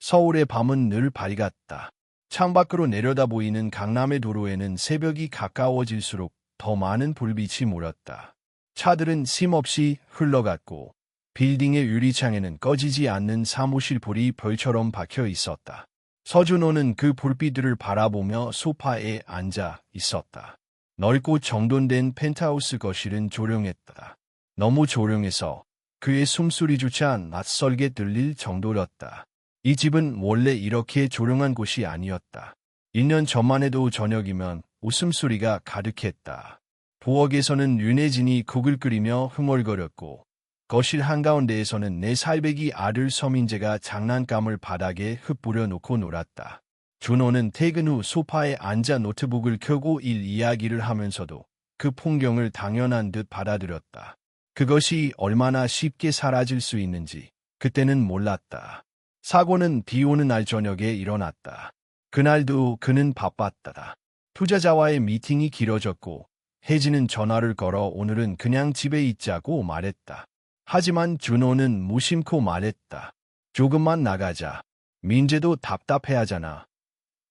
서울의 밤은 늘 밝았다. 창밖으로 내려다 보이는 강남의 도로에는 새벽이 가까워질수록 더 많은 불빛이 몰았다. 차들은 쉼없이 흘러갔고 빌딩의 유리창에는 꺼지지 않는 사무실 불이 별처럼 박혀 있었다. 서준호는 그 불빛들을 바라보며 소파에 앉아 있었다. 넓고 정돈된 펜트하우스 거실은 조용했다. 너무 조용해서 그의 숨소리조차 낯설게 들릴 정도였다. 이 집은 원래 이렇게 조용한 곳이 아니었다. 1년 전만 해도 저녁이면 웃음소리가 가득했다. 부엌에서는 윤혜진이 국을 끓이며 흥얼거렸고 거실 한가운데에서는 4살배기 아들 서민재가 장난감을 바닥에 흩뿌려 놓고 놀았다. 준호는 퇴근 후 소파에 앉아 노트북을 켜고 일 이야기를 하면서도 그 풍경을 당연한 듯 받아들였다. 그것이 얼마나 쉽게 사라질 수 있는지 그때는 몰랐다. 사고는 비 오는 날 저녁에 일어났다. 그날도 그는 바빴다. 투자자와의 미팅이 길어졌고 혜진은 전화를 걸어 오늘은 그냥 집에 있자고 말했다. 하지만 준호는 무심코 말했다. 조금만 나가자. 민재도 답답해하잖아.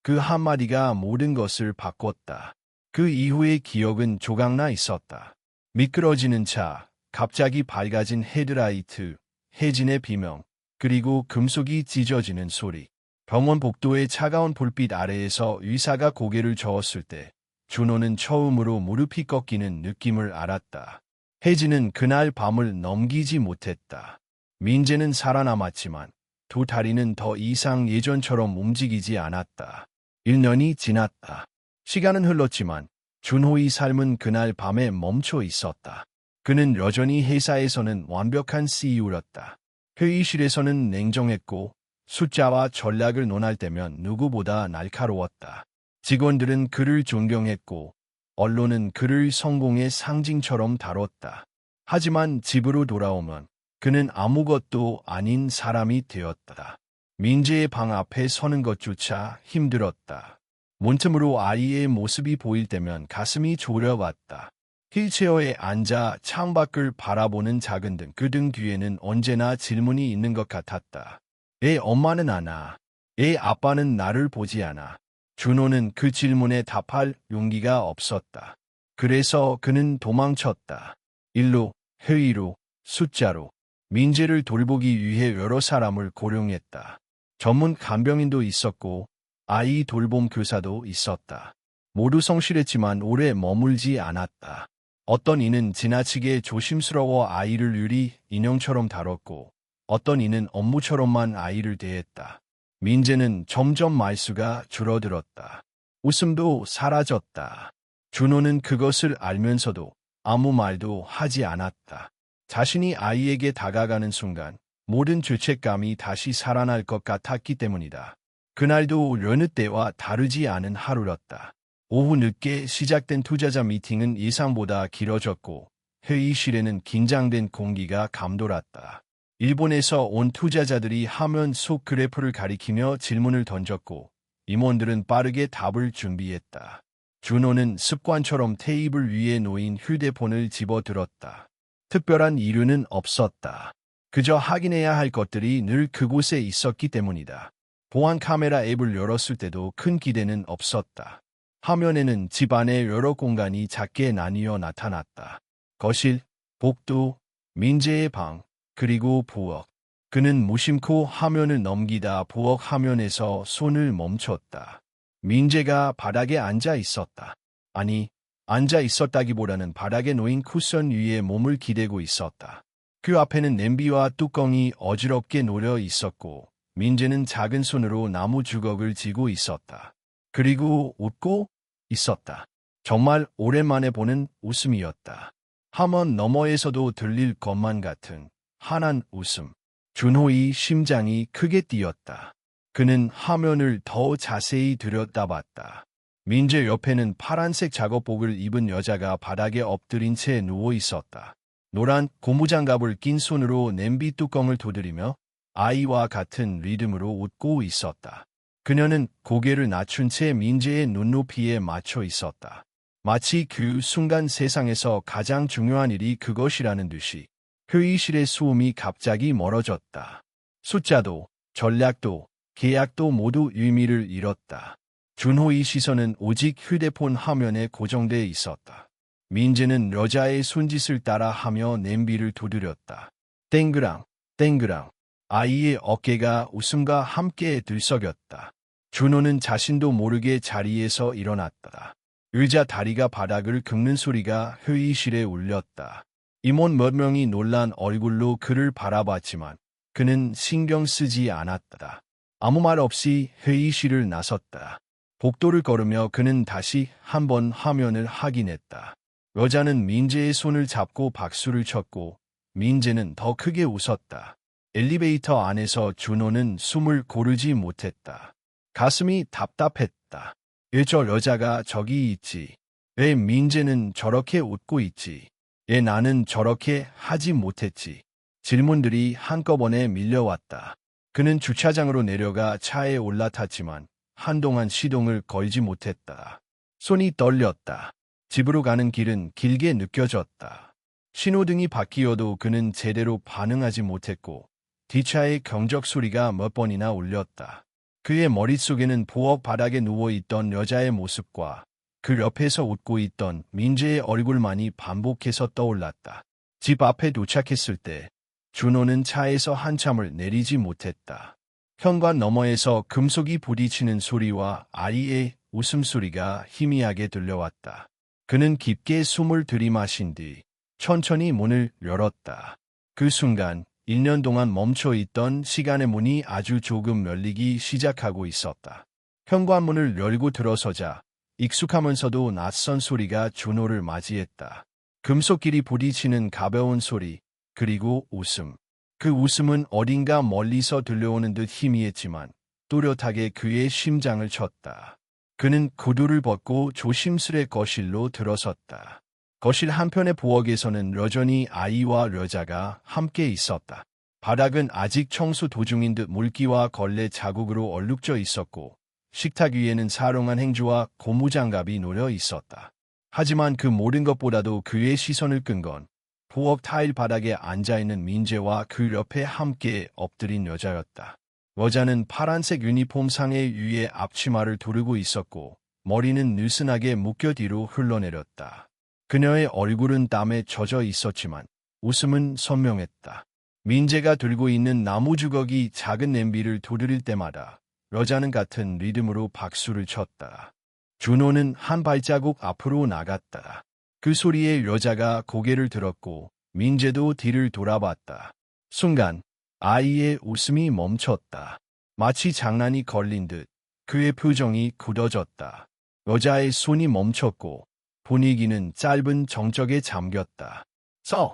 그 한마디가 모든 것을 바꿨다. 그 이후의 기억은 조각나 있었다. 미끄러지는 차, 갑자기 밝아진 헤드라이트, 혜진의 비명, 그리고 금속이 찢어지는 소리. 병원 복도의 차가운 불빛 아래에서 의사가 고개를 저었을 때 준호는 처음으로 무릎이 꺾이는 느낌을 알았다. 혜진은 그날 밤을 넘기지 못했다. 민재는 살아남았지만 두 다리는 더 이상 예전처럼 움직이지 않았다. 1년이 지났다. 시간은 흘렀지만 준호의 삶은 그날 밤에 멈춰 있었다. 그는 여전히 회사에서는 완벽한 CEO였다. 회의실에서는 냉정했고 숫자와 전략을 논할 때면 누구보다 날카로웠다. 직원들은 그를 존경했고 언론은 그를 성공의 상징처럼 다뤘다. 하지만 집으로 돌아오면 그는 아무것도 아닌 사람이 되었다. 민재의 방 앞에 서는 것조차 힘들었다. 문틈으로 아이의 모습이 보일 때면 가슴이 졸여왔다. 휠체어에 앉아 창밖을 바라보는 작은 등 그 등 뒤에는 언제나 질문이 있는 것 같았다. 애 엄마는 아나? 애 아빠는 나를 보지 않아? 준호는 그 질문에 답할 용기가 없었다. 그래서 그는 도망쳤다. 일로, 회의로, 숫자로. 민재를 돌보기 위해 여러 사람을 고용했다. 전문 간병인도 있었고 아이 돌봄 교사도 있었다. 모두 성실했지만 오래 머물지 않았다. 어떤 이는 지나치게 조심스러워 아이를 유리 인형처럼 다뤘고 어떤 이는 업무처럼만 아이를 대했다. 민재는 점점 말수가 줄어들었다. 웃음도 사라졌다. 준호는 그것을 알면서도 아무 말도 하지 않았다. 자신이 아이에게 다가가는 순간 모든 죄책감이 다시 살아날 것 같았기 때문이다. 그날도 여느 때와 다르지 않은 하루였다. 오후 늦게 시작된 투자자 미팅은 예상보다 길어졌고 회의실에는 긴장된 공기가 감돌았다. 일본에서 온 투자자들이 화면 속 그래프를 가리키며 질문을 던졌고 임원들은 빠르게 답을 준비했다. 준호는 습관처럼 테이블 위에 놓인 휴대폰을 집어들었다. 특별한 이유는 없었다. 그저 확인해야 할 것들이 늘 그곳에 있었기 때문이다. 보안 카메라 앱을 열었을 때도 큰 기대는 없었다. 화면에는 집 안의 여러 공간이 작게 나뉘어 나타났다. 거실, 복도, 민재의 방, 그리고 부엌. 그는 무심코 화면을 넘기다 부엌 화면에서 손을 멈췄다. 민재가 바닥에 앉아 있었다. 아니, 앉아 있었다기보다는 바닥에 놓인 쿠션 위에 몸을 기대고 있었다. 그 앞에는 냄비와 뚜껑이 어지럽게 놓여 있었고 민재는 작은 손으로 나무 주걱을 쥐고 있었다. 그리고 웃고 있었다. 정말 오랜만에 보는 웃음이었다. 화면 너머에서도 들릴 것만 같은 환한 웃음. 준호의 심장이 크게 뛰었다. 그는 화면을 더 자세히 들여다봤다. 민재 옆에는 파란색 작업복을 입은 여자가 바닥에 엎드린 채 누워 있었다. 노란 고무장갑을 낀 손으로 냄비 뚜껑을 두드리며 아이와 같은 리듬으로 웃고 있었다. 그녀는 고개를 낮춘 채 민재의 눈높이에 맞춰 있었다. 마치 그 순간 세상에서 가장 중요한 일이 그것이라는 듯이. 회의실의 소음이 갑자기 멀어졌다. 숫자도, 전략도, 계약도 모두 의미를 잃었다. 준호의 시선은 오직 휴대폰 화면에 고정돼 있었다. 민재는 여자의 손짓을 따라 하며 냄비를 두드렸다. 땡그랑, 땡그랑. 아이의 어깨가 웃음과 함께 들썩였다. 준호는 자신도 모르게 자리에서 일어났다. 의자 다리가 바닥을 긁는 소리가 회의실에 울렸다. 임원 몇 명이 놀란 얼굴로 그를 바라봤지만 그는 신경 쓰지 않았다. 아무 말 없이 회의실을 나섰다. 복도를 걸으며 그는 다시 한번 화면을 확인했다. 여자는 민재의 손을 잡고 박수를 쳤고 민재는 더 크게 웃었다. 엘리베이터 안에서 준호는 숨을 고르지 못했다. 가슴이 답답했다. 왜 저 여자가 저기 있지? 왜 민재는 저렇게 웃고 있지? 왜 나는 저렇게 하지 못했지? 질문들이 한꺼번에 밀려왔다. 그는 주차장으로 내려가 차에 올라탔지만 한동안 시동을 걸지 못했다. 손이 떨렸다. 집으로 가는 길은 길게 느껴졌다. 신호등이 바뀌어도 그는 제대로 반응하지 못했고 뒷차의 경적 소리가 몇 번이나 울렸다. 그의 머릿속에는 부엌 바닥에 누워있던 여자의 모습과 그 옆에서 웃고 있던 민재의 얼굴만이 반복해서 떠올랐다. 집 앞에 도착했을 때 준호는 차에서 한참을 내리지 못했다. 현관 너머에서 금속이 부딪히는 소리와 아이의 웃음소리가 희미하게 들려왔다. 그는 깊게 숨을 들이마신 뒤 천천히 문을 열었다. 그 순간 1년 동안 멈춰있던 시간의 문이 아주 조금 열리기 시작하고 있었다. 현관문을 열고 들어서자 익숙하면서도 낯선 소리가 준호를 맞이했다. 금속끼리 부딪히는 가벼운 소리, 그리고 웃음. 그 웃음은 어딘가 멀리서 들려오는 듯 희미했지만 또렷하게 그의 심장을 쳤다. 그는 구두를 벗고 조심스레 거실로 들어섰다. 거실 한편의 부엌에서는 여전히 아이와 여자가 함께 있었다. 바닥은 아직 청소 도중인 듯 물기와 걸레 자국으로 얼룩져 있었고 식탁 위에는 사롱한 행주와 고무장갑이 놓여 있었다. 하지만 그 모든 것보다도 그의 시선을 끈 건 부엌 타일 바닥에 앉아있는 민재와 그 옆에 함께 엎드린 여자였다. 여자는 파란색 유니폼 상의 위에 앞치마를 두르고 있었고 머리는 느슨하게 묶여 뒤로 흘러내렸다. 그녀의 얼굴은 땀에 젖어 있었지만 웃음은 선명했다. 민재가 들고 있는 나무 주걱이 작은 냄비를 두드릴 때마다 여자는 같은 리듬으로 박수를 쳤다. 준호는 한 발자국 앞으로 나갔다. 그 소리에 여자가 고개를 들었고 민재도 뒤를 돌아봤다. 순간 아이의 웃음이 멈췄다. 마치 장난이 걸린 듯 그의 표정이 굳어졌다. 여자의 손이 멈췄고 분위기는 짧은 정적에 잠겼다. 서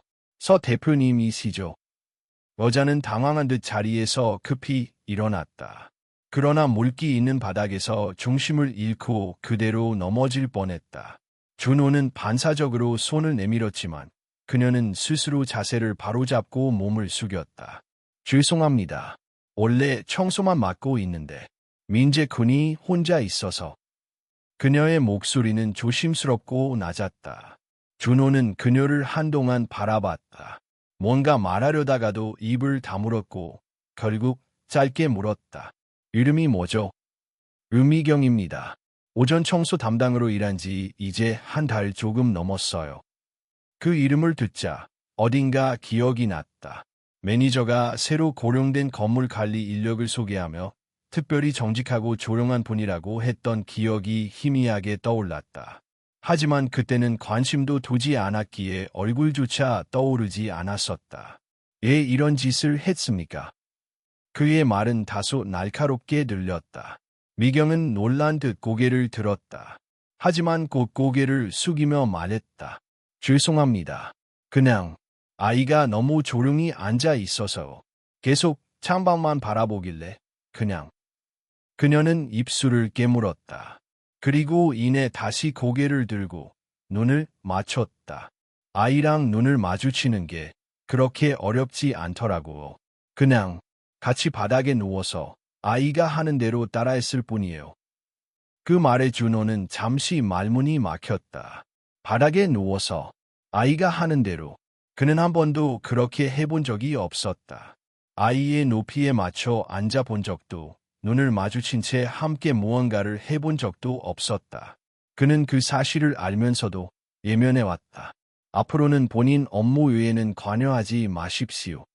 대표님이시죠? 여자는 당황한 듯 자리에서 급히 일어났다. 그러나 물기 있는 바닥에서 중심을 잃고 그대로 넘어질 뻔했다. 준호는 반사적으로 손을 내밀었지만 그녀는 스스로 자세를 바로잡고 몸을 숙였다. 죄송합니다. 원래 청소만 맡고 있는데 민재 군이 혼자 있어서. 그녀의 목소리는 조심스럽고 낮았다. 준호는 그녀를 한동안 바라봤다. 뭔가 말하려다가도 입을 다물었고 결국 짧게 물었다. 이름이 뭐죠? 음희경입니다. 오전 청소 담당으로 일한 지 이제 한 달 조금 넘었어요. 그 이름을 듣자 어딘가 기억이 났다. 매니저가 새로 고용된 건물 관리 인력을 소개하며 특별히 정직하고 조용한 분이라고 했던 기억이 희미하게 떠올랐다. 하지만 그때는 관심도 두지 않았기에 얼굴조차 떠오르지 않았었다. 왜 이런 짓을 했습니까? 그의 말은 다소 날카롭게 들렸다. 미경은 놀란 듯 고개를 들었다. 하지만 곧 고개를 숙이며 말했다. 죄송합니다. 그냥 아이가 너무 조용히 앉아 있어서 계속 창밖만 바라보길래 그냥. 그녀는 입술을 깨물었다. 그리고 이내 다시 고개를 들고 눈을 맞췄다. 아이랑 눈을 마주치는 게 그렇게 어렵지 않더라고. 그냥 같이 바닥에 누워서 아이가 하는 대로 따라했을 뿐이에요. 그 말에 준호는 잠시 말문이 막혔다. 바닥에 누워서 아이가 하는 대로. 그는 한 번도 그렇게 해본 적이 없었다. 아이의 높이에 맞춰 앉아본 적도 눈을 마주친 채 함께 무언가를 해본 적도 없었다. 그는 그 사실을 알면서도 예면해왔다. 앞으로는 본인 업무 외에는 관여하지 마십시오.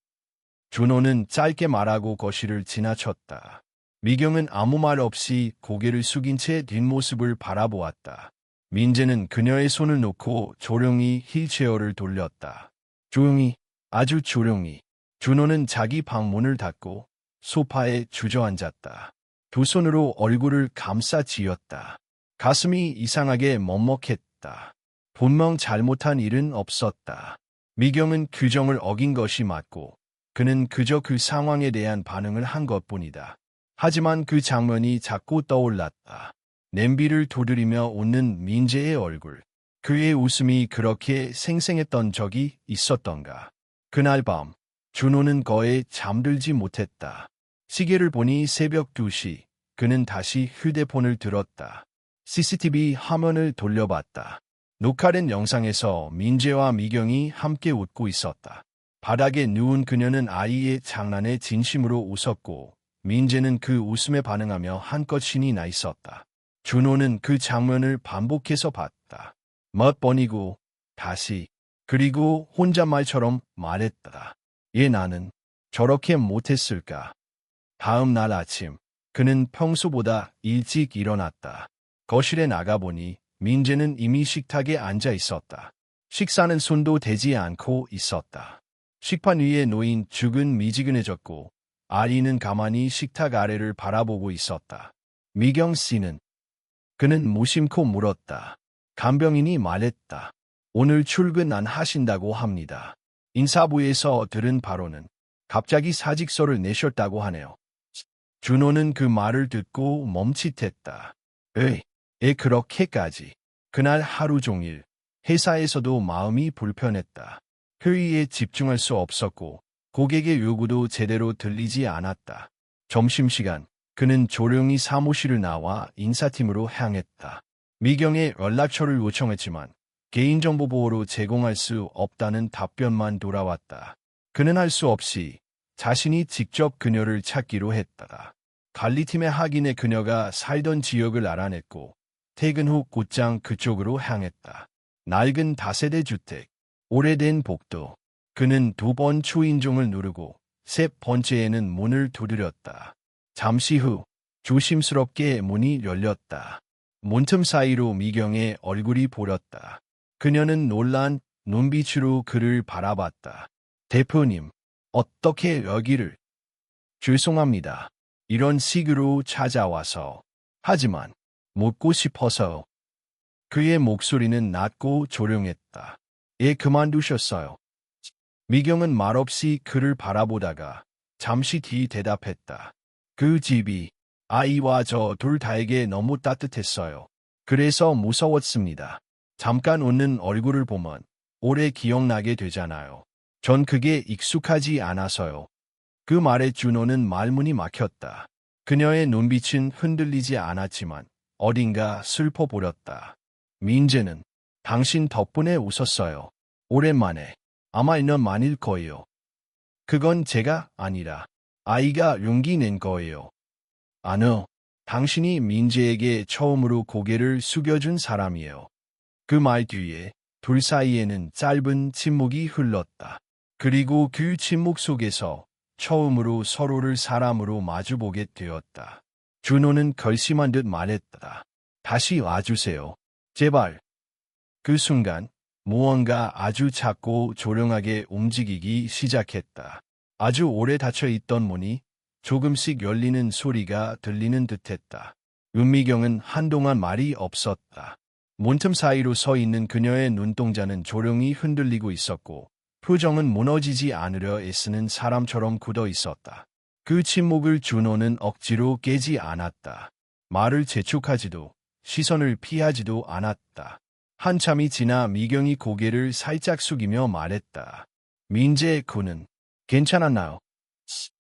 준호는 짧게 말하고 거실을 지나쳤다. 미경은 아무 말 없이 고개를 숙인 채 뒷모습을 바라보았다. 민재는 그녀의 손을 놓고 조용히 휠체어를 돌렸다. 조용히, 아주 조용히. 준호는 자기 방문을 닫고 소파에 주저앉았다. 두 손으로 얼굴을 감싸쥐었다. 가슴이 이상하게 먹먹했다. 분명 잘못한 일은 없었다. 미경은 규정을 어긴 것이 맞고 그는 그저 그 상황에 대한 반응을 한 것뿐이다. 하지만 그 장면이 자꾸 떠올랐다. 냄비를 두드리며 웃는 민재의 얼굴. 그의 웃음이 그렇게 생생했던 적이 있었던가. 그날 밤 준호는 거에 잠들지 못했다. 시계를 보니 새벽 2시. 그는 다시 휴대폰을 들었다. CCTV 화면을 돌려봤다. 녹화된 영상에서 민재와 미경이 함께 웃고 있었다. 바닥에 누운 그녀는 아이의 장난에 진심으로 웃었고 민재는 그 웃음에 반응하며 한껏 신이 나 있었다. 준호는 그 장면을 반복해서 봤다. 몇 번이고 다시. 그리고 혼잣말처럼 말했다. 예, 나는 저렇게 못했을까. 다음 날 아침 그는 평소보다 일찍 일어났다. 거실에 나가보니 민재는 이미 식탁에 앉아 있었다. 식사는 손도 대지 않고 있었다. 식판 위에 놓인 죽은 미지근해졌고 아이는 가만히 식탁 아래를 바라보고 있었다. 미경 씨는? 그는 무심코 물었다. 간병인이 말했다. 오늘 출근 안 하신다고 합니다. 인사부에서 들은 바로는 갑자기 사직서를 내셨다고 하네요. 준호는 그 말을 듣고 멈칫했다. 그렇게까지. 그날 하루 종일 회사에서도 마음이 불편했다. 회의에 집중할 수 없었고 고객의 요구도 제대로 들리지 않았다. 점심시간 그는 조용히 사무실을 나와 인사팀으로 향했다. 미경의 연락처를 요청했지만 개인정보 보호로 제공할 수 없다는 답변만 돌아왔다. 그는 할 수 없이 자신이 직접 그녀를 찾기로 했다. 관리팀에 확인해 그녀가 살던 지역을 알아냈고 퇴근 후 곧장 그쪽으로 향했다. 낡은 다세대 주택, 오래된 복도. 그는 2번 초인종을 누르고 세 번째에는 문을 두드렸다. 잠시 후 조심스럽게 문이 열렸다. 문틈 사이로 미경의 얼굴이 보였다. 그녀는 놀란 눈빛으로 그를 바라봤다. 대표님, 어떻게 여기를? 죄송합니다. 이런 식으로 찾아와서. 하지만 묻고 싶어서. 그의 목소리는 낮고 조용했다. 예, 그만두셨어요. 미경은 말없이 그를 바라보다가 잠시 뒤 대답했다. 그 집이 아이와 저 둘 다에게 너무 따뜻했어요. 그래서 무서웠습니다. 잠깐 웃는 얼굴을 보면 오래 기억나게 되잖아요. 전 그게 익숙하지 않아서요. 그 말에 준호는 말문이 막혔다. 그녀의 눈빛은 흔들리지 않았지만 어딘가 슬퍼 보였다. 민재는 당신 덕분에 웃었어요. 오랜만에. 아마 1년 만일 거예요. 그건 제가 아니라 아이가 용기 낸 거예요. 아뇨. 당신이 민재에게 처음으로 고개를 숙여준 사람이에요. 그 말 뒤에 둘 사이에는 짧은 침묵이 흘렀다. 그리고 그 침묵 속에서 처음으로 서로를 사람으로 마주보게 되었다. 준호는 결심한 듯 말했다. 다시 와주세요. 제발. 그 순간 무언가 아주 작고 조용하게 움직이기 시작했다. 아주 오래 닫혀있던 문이 조금씩 열리는 소리가 들리는 듯했다. 은미경은 한동안 말이 없었다. 문틈 사이로 서 있는 그녀의 눈동자는 조용히 흔들리고 있었고 표정은 무너지지 않으려 애쓰는 사람처럼 굳어 있었다. 그 침묵을 준호는 억지로 깨지 않았다. 말을 재촉하지도 시선을 피하지도 않았다. 한참이 지나 미경이 고개를 살짝 숙이며 말했다. 민재 군은 괜찮았나요?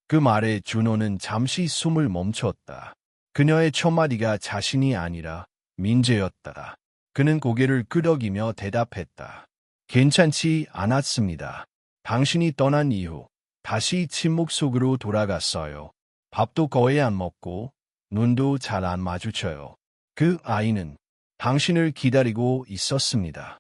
그 말에 준호는 잠시 숨을 멈췄다. 그녀의 첫 마디가 자신이 아니라 민재였다. 그는 고개를 끄덕이며 대답했다. 괜찮지 않았습니다. 당신이 떠난 이후 다시 침묵 속으로 돌아갔어요. 밥도 거의 안 먹고 눈도 잘 안 마주쳐요. 그 아이는 당신을 기다리고 있었습니다.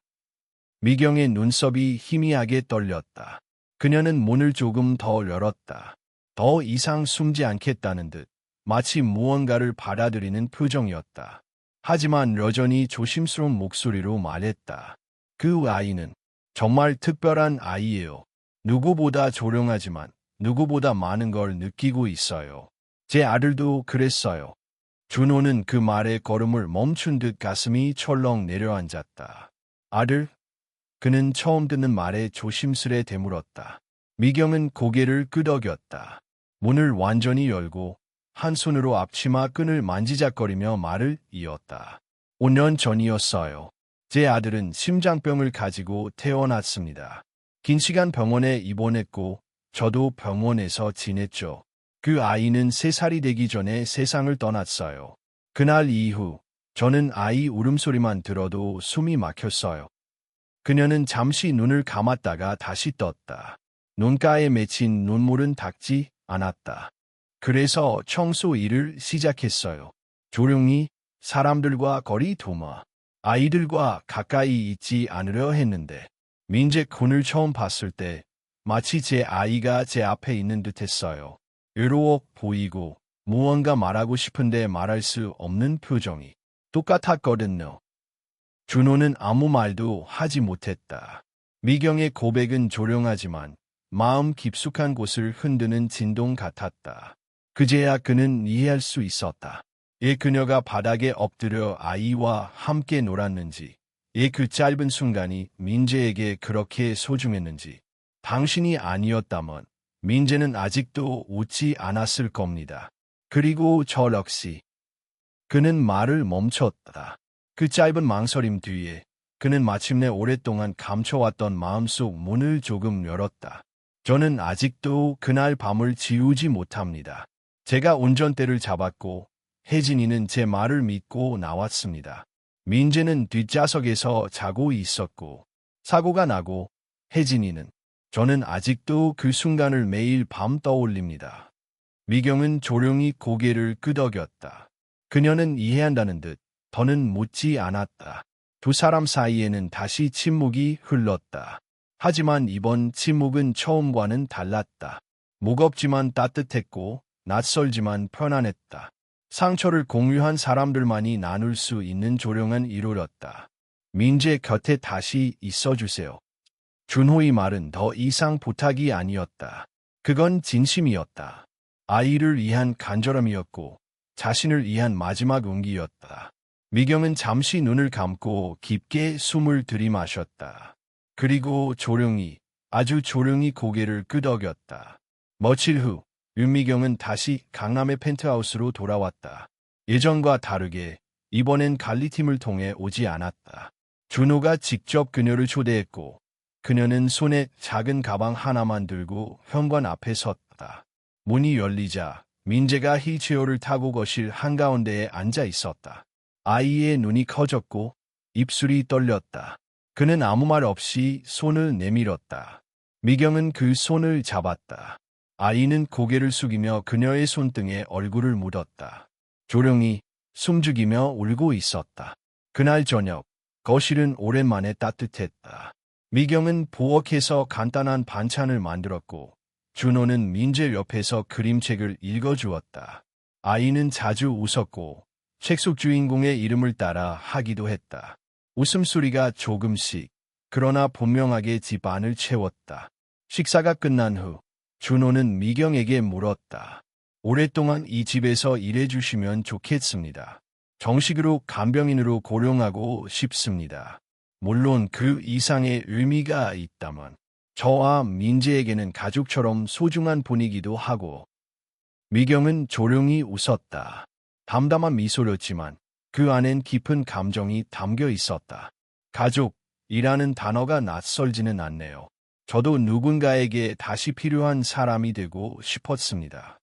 미경의 눈썹이 희미하게 떨렸다. 그녀는 문을 조금 더 열었다. 더 이상 숨지 않겠다는 듯 마치 무언가를 받아들이는 표정이었다. 하지만 여전히 조심스러운 목소리로 말했다. 그 아이는 정말 특별한 아이예요. 누구보다 조용하지만 누구보다 많은 걸 느끼고 있어요. 제 아들도 그랬어요. 준호는 그 말에 걸음을 멈춘 듯 가슴이 철렁 내려앉았다. 아들? 그는 처음 듣는 말에 조심스레 되물었다. 미경은 고개를 끄덕였다. 문을 완전히 열고 한 손으로 앞치마 끈을 만지작거리며 말을 이었다. 5년 전이었어요. 제 아들은 심장병을 가지고 태어났습니다. 긴 시간 병원에 입원했고 저도 병원에서 지냈죠. 그 아이는 3살이 되기 전에 세상을 떠났어요. 그날 이후 저는 아이 울음소리만 들어도 숨이 막혔어요. 그녀는 잠시 눈을 감았다가 다시 떴다. 눈가에 맺힌 눈물은 닦지 않았다. 그래서 청소 일을 시작했어요. 조용히 사람들과 거리 두며 아이들과 가까이 있지 않으려 했는데 민재 군을 처음 봤을 때 마치 제 아이가 제 앞에 있는 듯했어요. 외로워 보이고 무언가 말하고 싶은데 말할 수 없는 표정이 똑같았거든요. 준호는 아무 말도 하지 못했다. 미경의 고백은 조용하지만 마음 깊숙한 곳을 흔드는 진동 같았다. 그제야 그는 이해할 수 있었다. 왜 그녀가 바닥에 엎드려 아이와 함께 놀았는지, 왜 그 짧은 순간이 민재에게 그렇게 소중했는지. 당신이 아니었다면 민재는 아직도 웃지 않았을 겁니다. 그리고 저 역시. 그는 말을 멈췄다. 그 짧은 망설임 뒤에 그는 마침내 오랫동안 감춰왔던 마음속 문을 조금 열었다. 저는 아직도 그날 밤을 지우지 못합니다. 제가 운전대를 잡았고 혜진이는 제 말을 믿고 나왔습니다. 민재는 뒷좌석에서 자고 있었고 사고가 나고 혜진이는 저는 아직도 그 순간을 매일 밤 떠올립니다. 미경은 조용히 고개를 끄덕였다. 그녀는 이해한다는 듯 더는 묻지 않았다. 두 사람 사이에는 다시 침묵이 흘렀다. 하지만 이번 침묵은 처음과는 달랐다. 무겁지만 따뜻했고 낯설지만 편안했다. 상처를 공유한 사람들만이 나눌 수 있는 조용한 위로였다. 민재 곁에 다시 있어주세요. 준호의 말은 더 이상 부탁이 아니었다. 그건 진심이었다. 아이를 위한 간절함이었고 자신을 위한 마지막 용기였다. 미경은 잠시 눈을 감고 깊게 숨을 들이마셨다. 그리고 조용히, 아주 조용히 고개를 끄덕였다. 며칠 후 윤미경은 다시 강남의 펜트하우스로 돌아왔다. 예전과 다르게 이번엔 관리팀을 통해 오지 않았다. 준호가 직접 그녀를 초대했고 그녀는 손에 작은 가방 하나만 들고 현관 앞에 섰다. 문이 열리자 민재가 휠체어를 타고 거실 한가운데에 앉아 있었다. 아이의 눈이 커졌고 입술이 떨렸다. 그는 아무 말 없이 손을 내밀었다. 미경은 그 손을 잡았다. 아이는 고개를 숙이며 그녀의 손등에 얼굴을 묻었다. 조용히 숨죽이며 울고 있었다. 그날 저녁 거실은 오랜만에 따뜻했다. 미경은 부엌에서 간단한 반찬을 만들었고 준호는 민재 옆에서 그림책을 읽어주었다. 아이는 자주 웃었고 책 속 주인공의 이름을 따라 하기도 했다. 웃음소리가 조금씩 그러나 분명하게 집 안을 채웠다. 식사가 끝난 후 준호는 미경에게 물었다. 오랫동안 이 집에서 일해주시면 좋겠습니다. 정식으로 간병인으로 고용하고 싶습니다. 물론 그 이상의 의미가 있다면 저와 민재에게는 가족처럼 소중한 분이기도 하고. 미경은 조용히 웃었다. 담담한 미소였지만 그 안엔 깊은 감정이 담겨 있었다. 가족이라는 단어가 낯설지는 않네요. 저도 누군가에게 다시 필요한 사람이 되고 싶었습니다.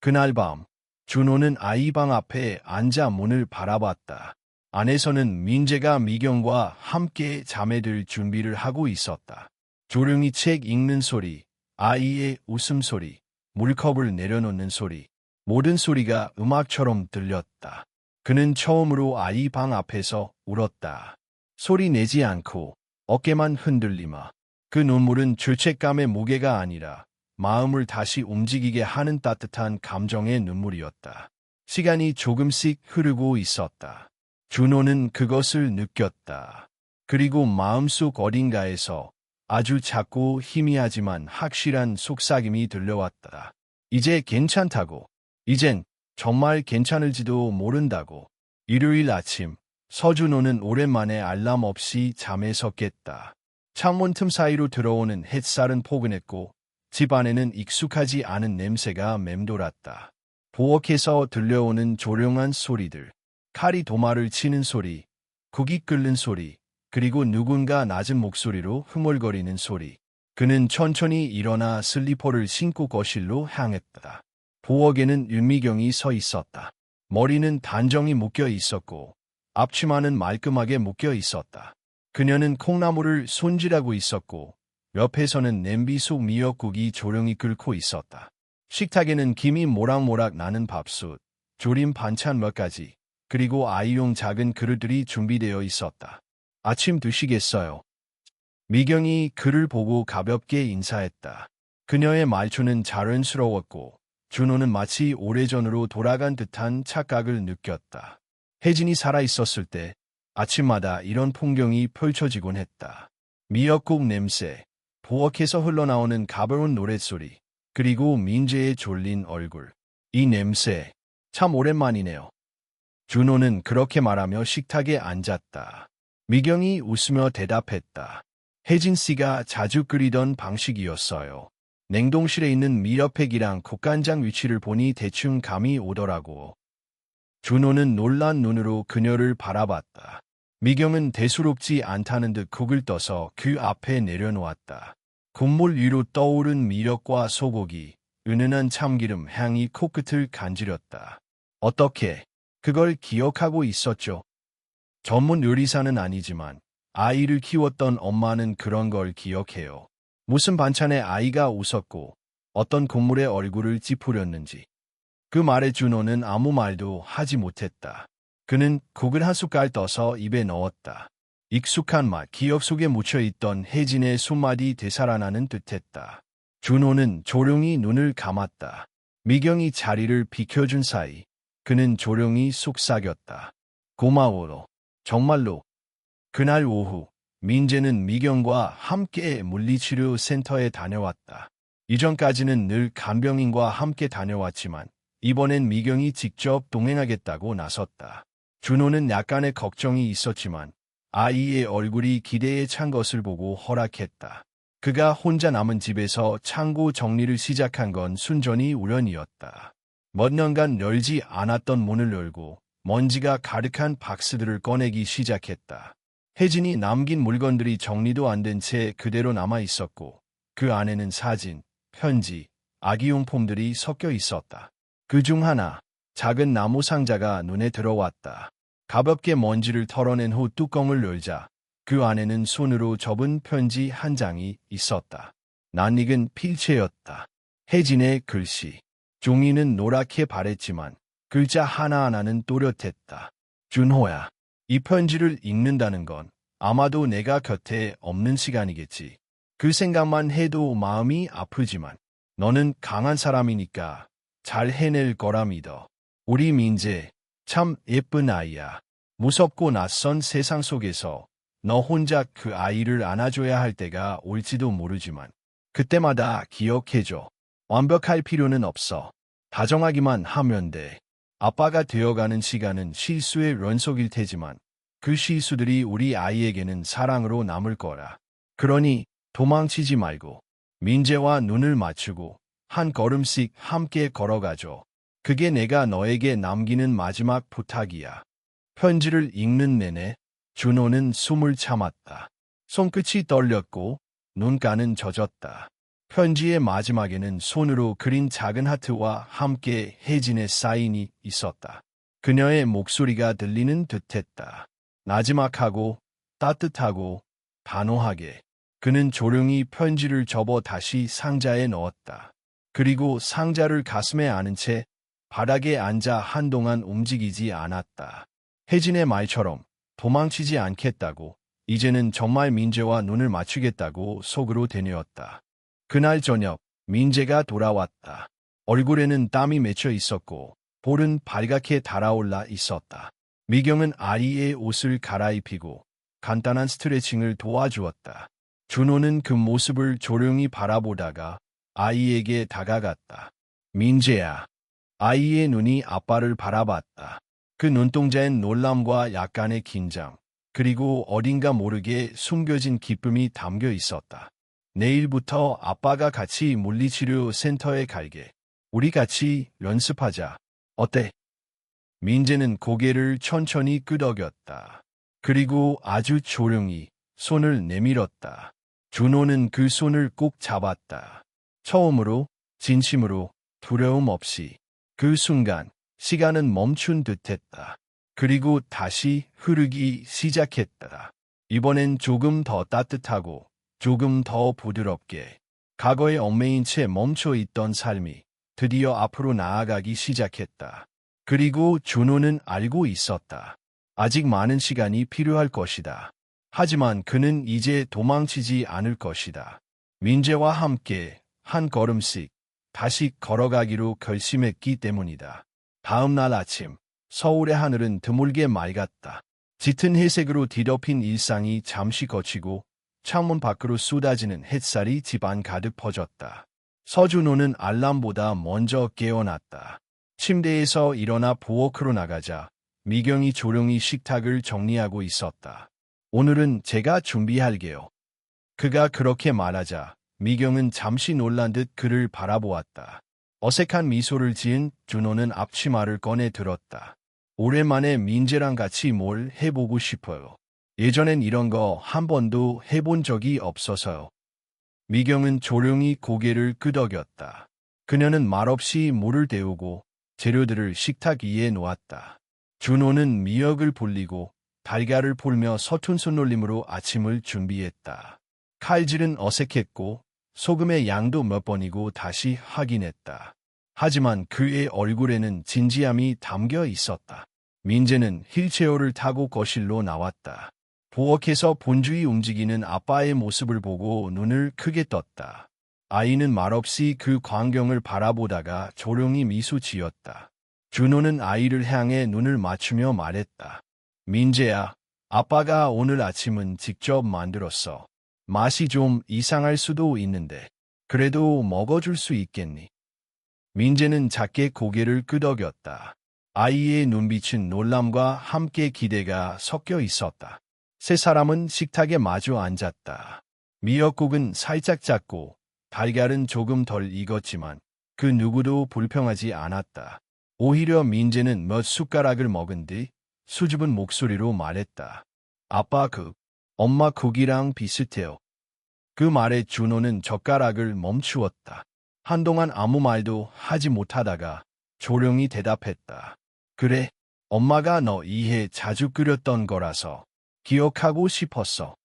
그날 밤 준호는 아이 방 앞에 앉아 문을 바라봤다. 안에서는 민재가 미경과 함께 잠에 들 준비를 하고 있었다. 조용히 책 읽는 소리, 아이의 웃음소리, 물컵을 내려놓는 소리. 모든 소리가 음악처럼 들렸다. 그는 처음으로 아이 방 앞에서 울었다. 소리 내지 않고 어깨만 흔들리마. 그 눈물은 죄책감의 무게가 아니라 마음을 다시 움직이게 하는 따뜻한 감정의 눈물이었다. 시간이 조금씩 흐르고 있었다. 준호는 그것을 느꼈다. 그리고 마음속 어딘가에서 아주 작고 희미하지만 확실한 속삭임이 들려왔다. 이제 괜찮다고. 이젠 정말 괜찮을지도 모른다고. 일요일 아침, 서준호는 오랜만에 알람 없이 잠에서 깼다. 창문 틈 사이로 들어오는 햇살은 포근했고 집 안에는 익숙하지 않은 냄새가 맴돌았다. 부엌에서 들려오는 조용한 소리들, 칼이 도마를 치는 소리, 국이 끓는 소리, 그리고 누군가 낮은 목소리로 흥얼거리는 소리. 그는 천천히 일어나 슬리퍼를 신고 거실로 향했다. 부엌에는 윤미경이 서 있었다. 머리는 단정히 묶여 있었고 앞치마는 말끔하게 묶여 있었다. 그녀는 콩나물을 손질하고 있었고 옆에서는 냄비 속 미역국이 조용히 끓고 있었다. 식탁에는 김이 모락모락 나는 밥솥, 조림 반찬 몇 가지, 그리고 아이용 작은 그릇들이 준비되어 있었다. 아침 드시겠어요? 미경이 그를 보고 가볍게 인사했다. 그녀의 말투는 자연스러웠고 준호는 마치 오래전으로 돌아간 듯한 착각을 느꼈다. 혜진이 살아있었을 때 아침마다 이런 풍경이 펼쳐지곤 했다. 미역국 냄새, 부엌에서 흘러나오는 가벼운 노랫소리, 그리고 민재의 졸린 얼굴. 이 냄새, 참 오랜만이네요. 준호는 그렇게 말하며 식탁에 앉았다. 미경이 웃으며 대답했다. 혜진 씨가 자주 끓이던 방식이었어요. 냉동실에 있는 미러팩이랑 국간장 위치를 보니 대충 감이 오더라고. 준호는 놀란 눈으로 그녀를 바라봤다. 미경은 대수롭지 않다는 듯 국을 떠서 그 앞에 내려놓았다. 국물 위로 떠오른 미역과 소고기, 은은한 참기름 향이 코끝을 간지렸다. 어떻게 그걸 기억하고 있었죠? 전문 요리사는 아니지만 아이를 키웠던 엄마는 그런 걸 기억해요. 무슨 반찬에 아이가 웃었고 어떤 국물에 얼굴을 찌푸렸는지. 그 말에 준호는 아무 말도 하지 못했다. 그는 국을 한 숟갈 떠서 입에 넣었다. 익숙한 맛, 기억 속에 묻혀있던 혜진의 손맛이 되살아나는 듯했다. 준호는 조용히 눈을 감았다. 미경이 자리를 비켜준 사이 그는 조용히 속삭였다. 고마워요. 정말로. 그날 오후 민재는 미경과 함께 물리치료 센터에 다녀왔다. 이전까지는 늘 간병인과 함께 다녀왔지만 이번엔 미경이 직접 동행하겠다고 나섰다. 준호는 약간의 걱정이 있었지만 아이의 얼굴이 기대에 찬 것을 보고 허락했다. 그가 혼자 남은 집에서 창고 정리를 시작한 건 순전히 우연이었다. 몇 년간 열지 않았던 문을 열고 먼지가 가득한 박스들을 꺼내기 시작했다. 혜진이 남긴 물건들이 정리도 안 된 채 그대로 남아 있었고 그 안에는 사진, 편지, 아기용품들이 섞여 있었다. 그중 하나, 작은 나무 상자가 눈에 들어왔다. 가볍게 먼지를 털어낸 후 뚜껑을 열자 그 안에는 손으로 접은 편지 한 장이 있었다. 낯익은 필체였다. 혜진의 글씨. 종이는 노랗게 바랬지만 글자 하나하나는 또렷했다. 준호야, 이 편지를 읽는다는 건 아마도 내가 곁에 없는 시간이겠지. 그 생각만 해도 마음이 아프지만 너는 강한 사람이니까 잘 해낼 거라 믿어. 우리 민재, 참 예쁜 아이야. 무섭고 낯선 세상 속에서 너 혼자 그 아이를 안아줘야 할 때가 올지도 모르지만 그때마다 기억해줘. 완벽할 필요는 없어. 다정하기만 하면 돼. 아빠가 되어가는 시간은 실수의 연속일 테지만 그 실수들이 우리 아이에게는 사랑으로 남을 거라. 그러니 도망치지 말고 민재와 눈을 맞추고 한 걸음씩 함께 걸어가죠. 그게 내가 너에게 남기는 마지막 부탁이야. 편지를 읽는 내내 준호는 숨을 참았다. 손끝이 떨렸고 눈가는 젖었다. 편지의 마지막에는 손으로 그린 작은 하트와 함께 혜진의 사인이 있었다. 그녀의 목소리가 들리는 듯했다. 나지막하고 따뜻하고 단호하게. 그는 조용히 편지를 접어 다시 상자에 넣었다. 그리고 상자를 가슴에 안은 채 바닥에 앉아 한동안 움직이지 않았다. 혜진의 말처럼 도망치지 않겠다고, 이제는 정말 민재와 눈을 맞추겠다고 속으로 되뇌었다. 그날 저녁 민재가 돌아왔다. 얼굴에는 땀이 맺혀 있었고 볼은 발갛게 달아올라 있었다. 미경은 아이의 옷을 갈아입히고 간단한 스트레칭을 도와주었다. 준호는 그 모습을 조용히 바라보다가 아이에게 다가갔다. 민재야. 아이의 눈이 아빠를 바라봤다. 그 눈동자엔 놀람과 약간의 긴장, 그리고 어딘가 모르게 숨겨진 기쁨이 담겨 있었다. 내일부터 아빠가 같이 물리치료 센터에 갈게. 우리 같이 연습하자. 어때? 민재는 고개를 천천히 끄덕였다. 그리고 아주 조용히 손을 내밀었다. 준호는 그 손을 꼭 잡았다. 처음으로, 진심으로, 두려움 없이. 그 순간 시간은 멈춘 듯했다. 그리고 다시 흐르기 시작했다. 이번엔 조금 더 따뜻하고 조금 더 부드럽게. 과거에 얽매인 채 멈춰 있던 삶이 드디어 앞으로 나아가기 시작했다. 그리고 준호는 알고 있었다. 아직 많은 시간이 필요할 것이다. 하지만 그는 이제 도망치지 않을 것이다. 민재와 함께 한 걸음씩 다시 걸어가기로 결심했기 때문이다. 다음 날 아침, 서울의 하늘은 드물게 맑았다. 짙은 회색으로 뒤덮인 일상이 잠시 거치고 창문 밖으로 쏟아지는 햇살이 집안 가득 퍼졌다. 서준호는 알람보다 먼저 깨어났다. 침대에서 일어나 부엌으로 나가자 미경이 조용히 식탁을 정리하고 있었다. 오늘은 제가 준비할게요. 그가 그렇게 말하자 미경은 잠시 놀란 듯 그를 바라보았다. 어색한 미소를 지은 준호는 앞치마를 꺼내 들었다. 오랜만에 민재랑 같이 뭘 해보고 싶어요. 예전엔 이런 거 한 번도 해본 적이 없어서요. 미경은 조용히 고개를 끄덕였다. 그녀는 말없이 물을 데우고 재료들을 식탁 위에 놓았다. 준호는 미역을 불리고 달걀을 풀며 서툰 손놀림으로 아침을 준비했다. 칼질은 어색했고 소금의 양도 몇 번이고 다시 확인했다. 하지만 그의 얼굴에는 진지함이 담겨 있었다. 민재는 휠체어를 타고 거실로 나왔다. 부엌에서 본주의 움직이는 아빠의 모습을 보고 눈을 크게 떴다. 아이는 말없이 그 광경을 바라보다가 조용히 미소 지었다. 준호는 아이를 향해 눈을 맞추며 말했다. 민재야, 아빠가 오늘 아침은 직접 만들었어. 맛이 좀 이상할 수도 있는데 그래도 먹어줄 수 있겠니? 민재는 작게 고개를 끄덕였다. 아이의 눈빛은 놀람과 함께 기대가 섞여 있었다. 세 사람은 식탁에 마주 앉았다. 미역국은 살짝 작고 달걀은 조금 덜 익었지만 그 누구도 불평하지 않았다. 오히려 민재는 몇 숟가락을 먹은 뒤 수줍은 목소리로 말했다. 아빠 엄마 국이랑 비슷해요. 그 말에 준호는 젓가락을 멈추었다. 한동안 아무 말도 하지 못하다가 조용히 대답했다. 그래, 엄마가 너 이해 자주 끓였던 거라서 기억하고 싶었어.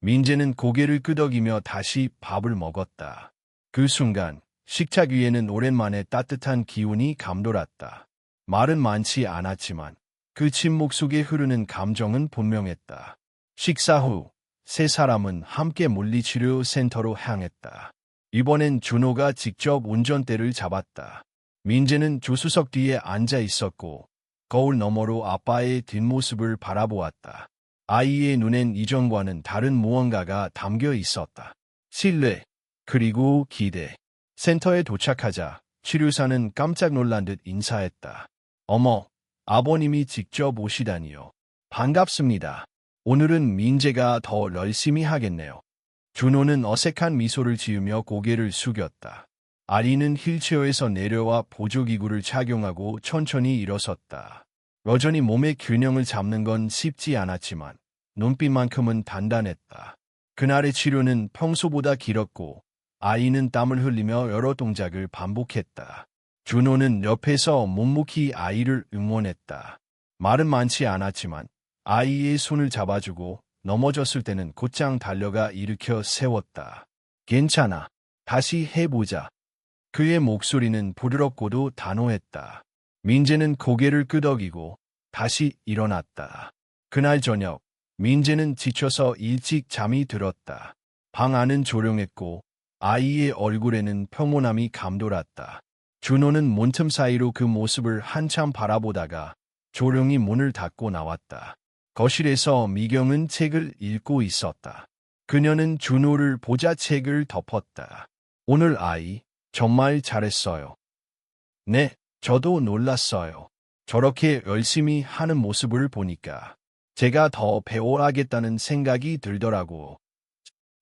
민재는 고개를 끄덕이며 다시 밥을 먹었다. 그 순간 식탁 위에는 오랜만에 따뜻한 기운이 감돌았다. 말은 많지 않았지만 그 침묵 속에 흐르는 감정은 분명했다. 식사 후 세 사람은 함께 물리치료 센터로 향했다. 이번엔 준호가 직접 운전대를 잡았다. 민재는 조수석 뒤에 앉아 있었고 거울 너머로 아빠의 뒷모습을 바라보았다. 아이의 눈엔 이전과는 다른 무언가가 담겨 있었다. 신뢰, 그리고 기대. 센터에 도착하자 치료사는 깜짝 놀란 듯 인사했다. 어머, 아버님이 직접 오시다니요. 반갑습니다. 오늘은 민재가 더 열심히 하겠네요. 준호는 어색한 미소를 지으며 고개를 숙였다. 아리는 휠체어에서 내려와 보조기구를 착용하고 천천히 일어섰다. 여전히 몸의 균형을 잡는 건 쉽지 않았지만 눈빛만큼은 단단했다. 그날의 치료는 평소보다 길었고 아이는 땀을 흘리며 여러 동작을 반복했다. 준호는 옆에서 묵묵히 아이를 응원했다. 말은 많지 않았지만 아이의 손을 잡아주고 넘어졌을 때는 곧장 달려가 일으켜 세웠다. 괜찮아. 다시 해보자. 그의 목소리는 부드럽고도 단호했다. 민재는 고개를 끄덕이고 다시 일어났다. 그날 저녁, 민재는 지쳐서 일찍 잠이 들었다. 방 안은 조용했고 아이의 얼굴에는 평온함이 감돌았다. 준호는 문틈 사이로 그 모습을 한참 바라보다가 조용히 문을 닫고 나왔다. 거실에서 미경은 책을 읽고 있었다. 그녀는 준호를 보자 책을 덮었다. 오늘 아이, 정말 잘했어요. 네, 저도 놀랐어요. 저렇게 열심히 하는 모습을 보니까 제가 더 배워야겠다는 생각이 들더라고.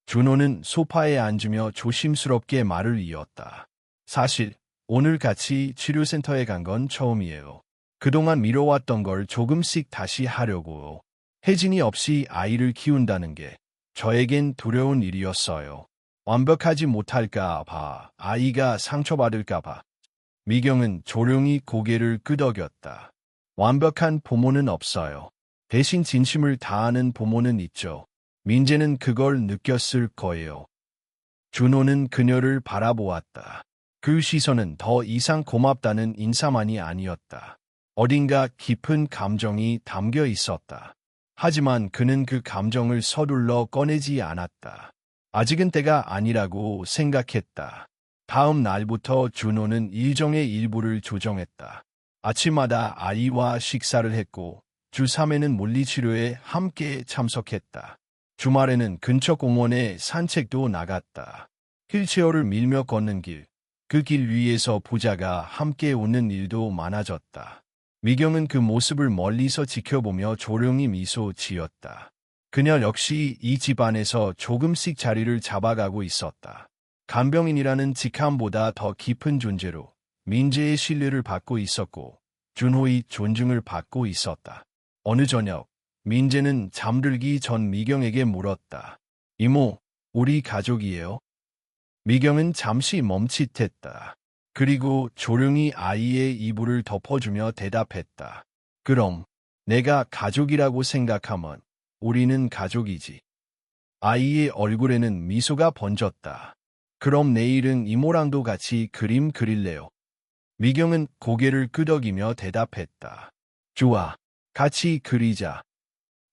준호는 소파에 앉으며 조심스럽게 말을 이었다. 사실 오늘 같이 치료센터에 간 건 처음이에요. 그동안 미뤄왔던 걸 조금씩 다시 하려고. 혜진이 없이 아이를 키운다는 게 저에겐 두려운 일이었어요. 완벽하지 못할까 봐, 아이가 상처받을까 봐. 미경은 조용히 고개를 끄덕였다. 완벽한 부모는 없어요. 대신 진심을 다하는 부모는 있죠. 민재는 그걸 느꼈을 거예요. 준호는 그녀를 바라보았다. 그 시선은 더 이상 고맙다는 인사만이 아니었다. 어딘가 깊은 감정이 담겨 있었다. 하지만 그는 그 감정을 서둘러 꺼내지 않았다. 아직은 때가 아니라고 생각했다. 다음 날부터 준호는 일정의 일부를 조정했다. 아침마다 아이와 식사를 했고 주 3회는 물리치료에 함께 참석했다. 주말에는 근처 공원에 산책도 나갔다. 휠체어를 밀며 걷는 길, 그 길 위에서 부자가 함께 웃는 일도 많아졌다. 미경은 그 모습을 멀리서 지켜보며 조용히 미소 지었다. 그녀 역시 이 집안에서 조금씩 자리를 잡아가고 있었다. 간병인이라는 직함보다 더 깊은 존재로 민재의 신뢰를 받고 있었고 준호의 존중을 받고 있었다. 어느 저녁, 민재는 잠들기 전 미경에게 물었다. 이모, 우리 가족이에요? 미경은 잠시 멈칫했다. 그리고 조용히 아이의 이불을 덮어주며 대답했다. 그럼 내가 가족이라고 생각하면 우리는 가족이지. 아이의 얼굴에는 미소가 번졌다. 그럼 내일은 이모랑도 같이 그림 그릴래요. 미경은 고개를 끄덕이며 대답했다. 좋아, 같이 그리자.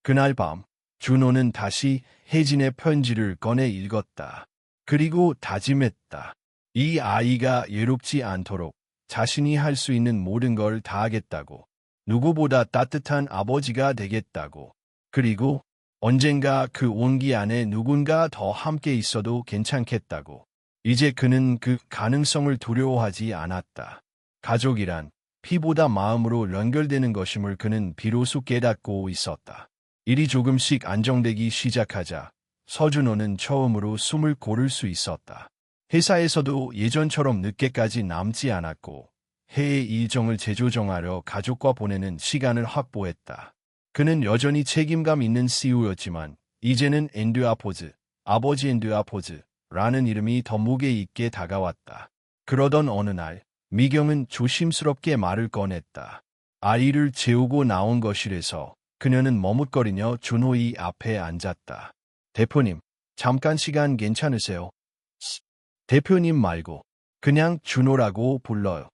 그날 밤, 준호는 다시 혜진의 편지를 꺼내 읽었다. 그리고 다짐했다. 이 아이가 외롭지 않도록 자신이 할 수 있는 모든 걸 다하겠다고. 누구보다 따뜻한 아버지가 되겠다고. 그리고 언젠가 그 온기 안에 누군가 더 함께 있어도 괜찮겠다고. 이제 그는 그 가능성을 두려워하지 않았다. 가족이란 피보다 마음으로 연결되는 것임을 그는 비로소 깨닫고 있었다. 일이 조금씩 안정되기 시작하자 서준호는 처음으로 숨을 고를 수 있었다. 회사에서도 예전처럼 늦게까지 남지 않았고 해외 일정을 재조정하려 가족과 보내는 시간을 확보했다. 그는 여전히 책임감 있는 CEO였지만 이제는 앤드아포즈, 아버지 앤드아포즈라는 이름이 더 무게 있게 다가왔다. 그러던 어느 날 미경은 조심스럽게 말을 꺼냈다. 아이를 재우고 나온 거실에서 그녀는 머뭇거리며 준호의 앞에 앉았다. 대표님, 잠깐 시간 괜찮으세요? 대표님 말고 그냥 준호라고 불러요.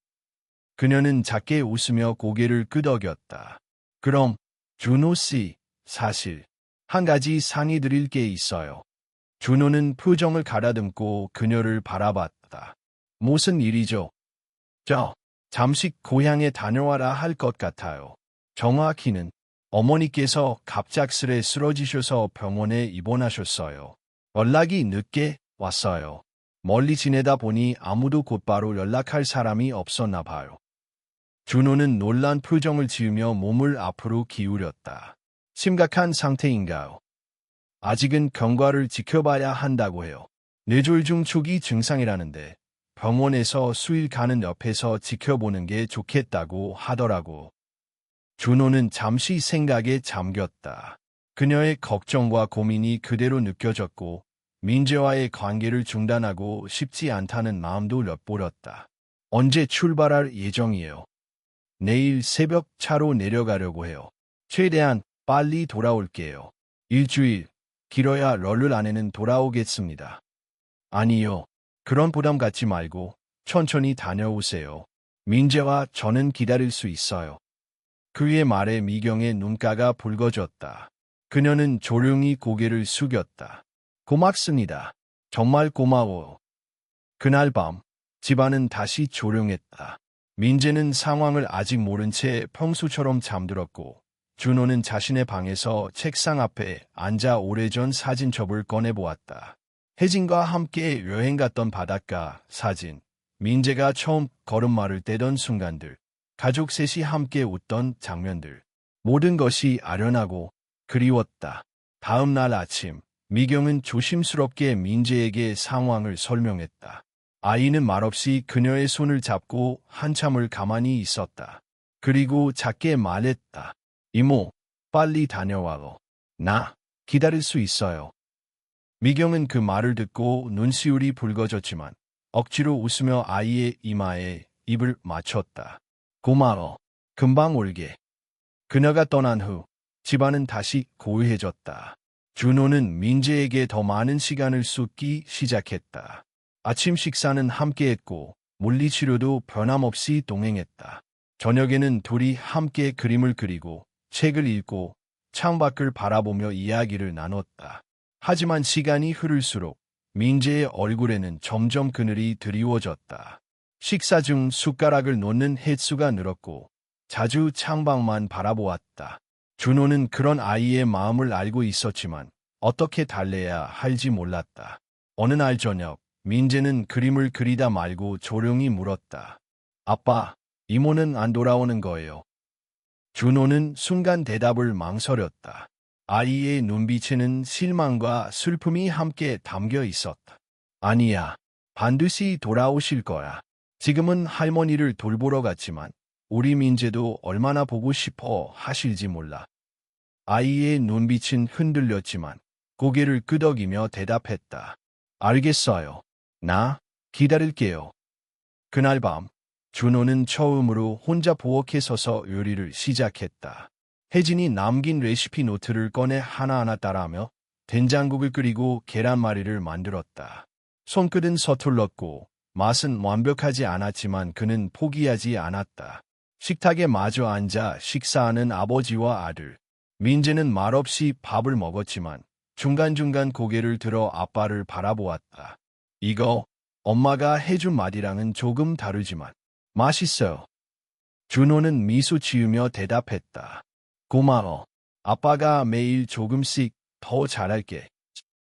그녀는 작게 웃으며 고개를 끄덕였다. 그럼 준호 씨, 사실 한 가지 상의드릴 게 있어요. 준호는 표정을 가다듬고 그녀를 바라봤다. 무슨 일이죠? 잠시 고향에 다녀와라 할 것 같아요. 정확히는 어머니께서 갑작스레 쓰러지셔서 병원에 입원하셨어요. 연락이 늦게 왔어요. 멀리 지내다 보니 아무도 곧바로 연락할 사람이 없었나 봐요. 준호는 놀란 표정을 지으며 몸을 앞으로 기울였다. 심각한 상태인가요? 아직은 경과를 지켜봐야 한다고 해요. 뇌졸중 초기 증상이라는데 병원에서 수일 가는 옆에서 지켜보는 게 좋겠다고 하더라고. 준호는 잠시 생각에 잠겼다. 그녀의 걱정과 고민이 그대로 느껴졌고 민재와의 관계를 중단하고 싶지 않다는 마음도 엿보였다. 언제 출발할 예정이에요? 내일 새벽 차로 내려가려고 해요. 최대한 빨리 돌아올게요. 일주일, 길어야 열흘 안에는 돌아오겠습니다. 아니요. 그런 부담 갖지 말고 천천히 다녀오세요. 민재와 저는 기다릴 수 있어요. 그의 말에 미경의 눈가가 붉어졌다. 그녀는 조용히 고개를 숙였다. 고맙습니다. 정말 고마워요. 그날 밤 집안은 다시 조용했다. 민재는 상황을 아직 모른 채 평소처럼 잠들었고 준호는 자신의 방에서 책상 앞에 앉아 오래전 사진첩을 꺼내보았다. 혜진과 함께 여행 갔던 바닷가 사진, 민재가 처음 걸음마를 떼던 순간들, 가족 셋이 함께 웃던 장면들, 모든 것이 아련하고 그리웠다. 다음 날 아침, 미경은 조심스럽게 민재에게 상황을 설명했다. 아이는 말없이 그녀의 손을 잡고 한참을 가만히 있었다. 그리고 작게 말했다. 이모, 빨리 다녀와요. 나 기다릴 수 있어요. 미경은 그 말을 듣고 눈시울이 붉어졌지만 억지로 웃으며 아이의 이마에 입을 맞췄다. 고마워. 금방 올게. 그녀가 떠난 후 집안은 다시 고요해졌다. 준호는 민재에게 더 많은 시간을 쏟기 시작했다. 아침 식사는 함께 했고 물리치료도 변함없이 동행했다. 저녁에는 둘이 함께 그림을 그리고 책을 읽고 창밖을 바라보며 이야기를 나눴다. 하지만 시간이 흐를수록 민재의 얼굴에는 점점 그늘이 드리워졌다. 식사 중 숟가락을 놓는 횟수가 늘었고 자주 창밖만 바라보았다. 준호는 그런 아이의 마음을 알고 있었지만 어떻게 달래야 할지 몰랐다. 어느 날 저녁 민재는 그림을 그리다 말고 조용히 물었다. 아빠, 이모는 안 돌아오는 거예요. 준호는 순간 대답을 망설였다. 아이의 눈빛에는 실망과 슬픔이 함께 담겨 있었다. 아니야, 반드시 돌아오실 거야. 지금은 할머니를 돌보러 갔지만 우리 민재도 얼마나 보고 싶어 하실지 몰라. 아이의 눈빛은 흔들렸지만 고개를 끄덕이며 대답했다. 알겠어요. 나 기다릴게요. 그날 밤 준호는 처음으로 혼자 부엌에 서서 요리를 시작했다. 혜진이 남긴 레시피 노트를 꺼내 하나하나 따라하며 된장국을 끓이고 계란말이를 만들었다. 손끝은 서툴렀고 맛은 완벽하지 않았지만 그는 포기하지 않았다. 식탁에 마주 앉아 식사하는 아버지와 아들. 민재는 말없이 밥을 먹었지만 중간중간 고개를 들어 아빠를 바라보았다. 이거 엄마가 해준 맛이랑은 조금 다르지만 맛있어요. 준호는 미소 지으며 대답했다. 고마워. 아빠가 매일 조금씩 더 잘할게.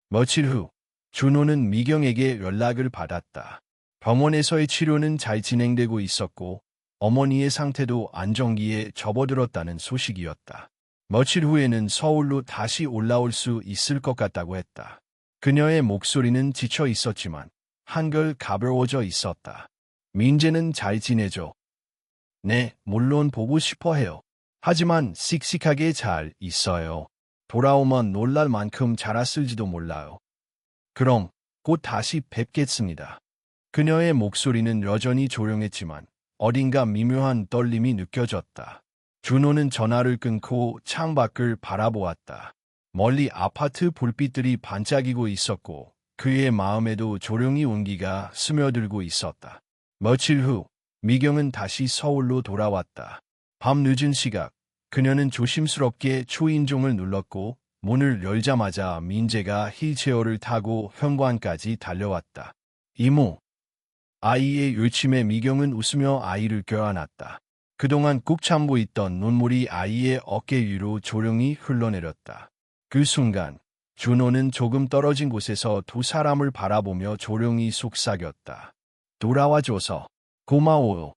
며칠 후 준호는 미경에게 연락을 받았다. 병원에서의 치료는 잘 진행되고 있었고 어머니의 상태도 안정기에 접어들었다는 소식이었다. 며칠 후에는 서울로 다시 올라올 수 있을 것 같다고 했다. 그녀의 목소리는 지쳐 있었지만 한결 가벼워져 있었다. 민재는 잘 지내죠? 네, 물론 보고 싶어 해요. 하지만 씩씩하게 잘 있어요. 돌아오면 놀랄 만큼 자랐을지도 몰라요. 그럼 곧 다시 뵙겠습니다. 그녀의 목소리는 여전히 조용했지만 어딘가 미묘한 떨림이 느껴졌다. 준호는 전화를 끊고 창밖을 바라보았다. 멀리 아파트 불빛들이 반짝이고 있었고 그의 마음에도 조용히 온기가 스며들고 있었다. 며칠 후 미경은 다시 서울로 돌아왔다. 밤 늦은 시각 그녀는 조심스럽게 초인종을 눌렀고 문을 열자마자 민재가 휠체어를 타고 현관까지 달려왔다. 이모. 아이의 요침에 미경은 웃으며 아이를 껴안았다. 그동안 꾹 참고 있던 눈물이 아이의 어깨 위로 조용히 흘러내렸다. 그 순간 준호는 조금 떨어진 곳에서 두 사람을 바라보며 조용히 속삭였다. 돌아와줘서 고마워요.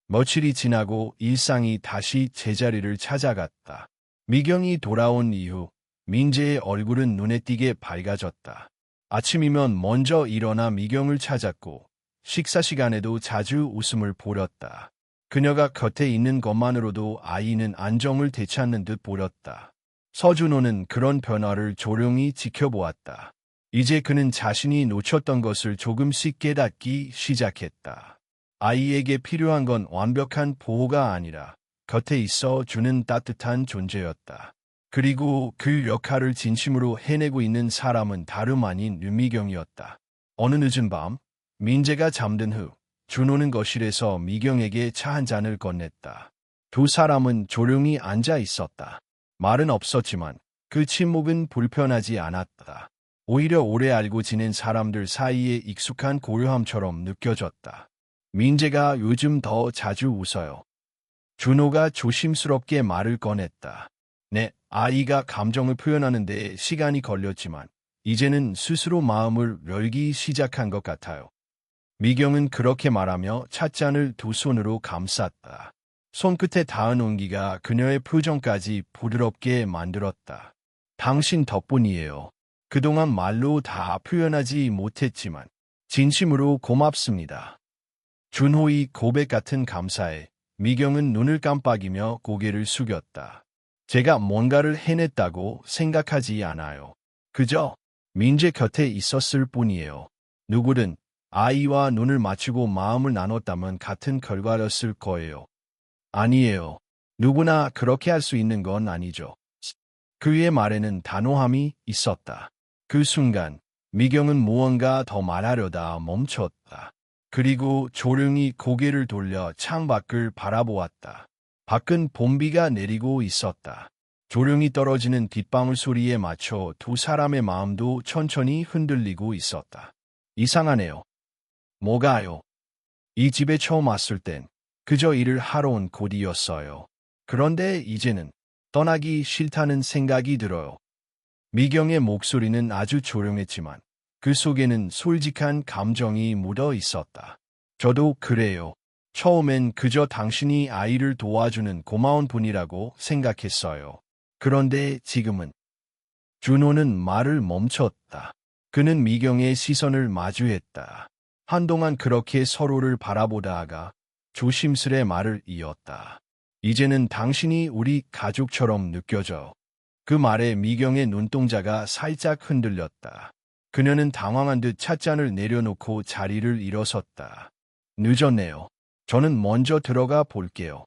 며칠이 지나고 일상이 다시 제자리를 찾아갔다. 미경이 돌아온 이후 민재의 얼굴은 눈에 띄게 밝아졌다. 아침이면 먼저 일어나 미경을 찾았고 식사 시간에도 자주 웃음을 보렸다. 그녀가 곁에 있는 것만으로도 아이는 안정을 되찾는 듯 보였다. 서준호는 그런 변화를 조용히 지켜보았다. 이제 그는 자신이 놓쳤던 것을 조금씩 깨닫기 시작했다. 아이에게 필요한 건 완벽한 보호가 아니라 곁에 있어 주는 따뜻한 존재였다. 그리고 그 역할을 진심으로 해내고 있는 사람은 다름 아닌 윤미경이었다. 어느 늦은 밤, 민재가 잠든 후 준호는 거실에서 미경에게 차 한 잔을 건넸다. 두 사람은 조용히 앉아 있었다. 말은 없었지만 그 침묵은 불편하지 않았다. 오히려 오래 알고 지낸 사람들 사이에 익숙한 고요함처럼 느껴졌다. 민재가 요즘 더 자주 웃어요. 준호가 조심스럽게 말을 꺼냈다. 네, 아이가 감정을 표현하는 데 시간이 걸렸지만 이제는 스스로 마음을 열기 시작한 것 같아요. 미경은 그렇게 말하며 찻잔을 두 손으로 감쌌다. 손끝에 닿은 온기가 그녀의 표정까지 부드럽게 만들었다. 당신 덕분이에요. 그동안 말로 다 표현하지 못했지만 진심으로 고맙습니다. 준호의 고백 같은 감사에 미경은 눈을 깜빡이며 고개를 숙였다. 제가 뭔가를 해냈다고 생각하지 않아요. 그저 민재 곁에 있었을 뿐이에요. 누구든 아이와 눈을 맞추고 마음을 나눴다면 같은 결과였을 거예요. 아니에요. 누구나 그렇게 할 수 있는 건 아니죠. 그의 말에는 단호함이 있었다. 그 순간 미경은 무언가 더 말하려다 멈췄다. 그리고 조용히 고개를 돌려 창밖을 바라보았다. 밖은 봄비가 내리고 있었다. 조용히 떨어지는 빗방울 소리에 맞춰 두 사람의 마음도 천천히 흔들리고 있었다. 이상하네요. 뭐가요? 이 집에 처음 왔을 땐 그저 일을 하러 온 곳이었어요. 그런데 이제는 떠나기 싫다는 생각이 들어요. 미경의 목소리는 아주 조용했지만 그 속에는 솔직한 감정이 묻어 있었다. 저도 그래요. 처음엔 그저 당신이 아이를 도와주는 고마운 분이라고 생각했어요. 그런데 지금은 준호는 말을 멈췄다. 그는 미경의 시선을 마주했다. 한동안 그렇게 서로를 바라보다가 조심스레 말을 이었다. 이제는 당신이 우리 가족처럼 느껴져. 그 말에 미경의 눈동자가 살짝 흔들렸다. 그녀는 당황한 듯 찻잔을 내려놓고 자리를 일어섰다. 늦었네요. 저는 먼저 들어가 볼게요.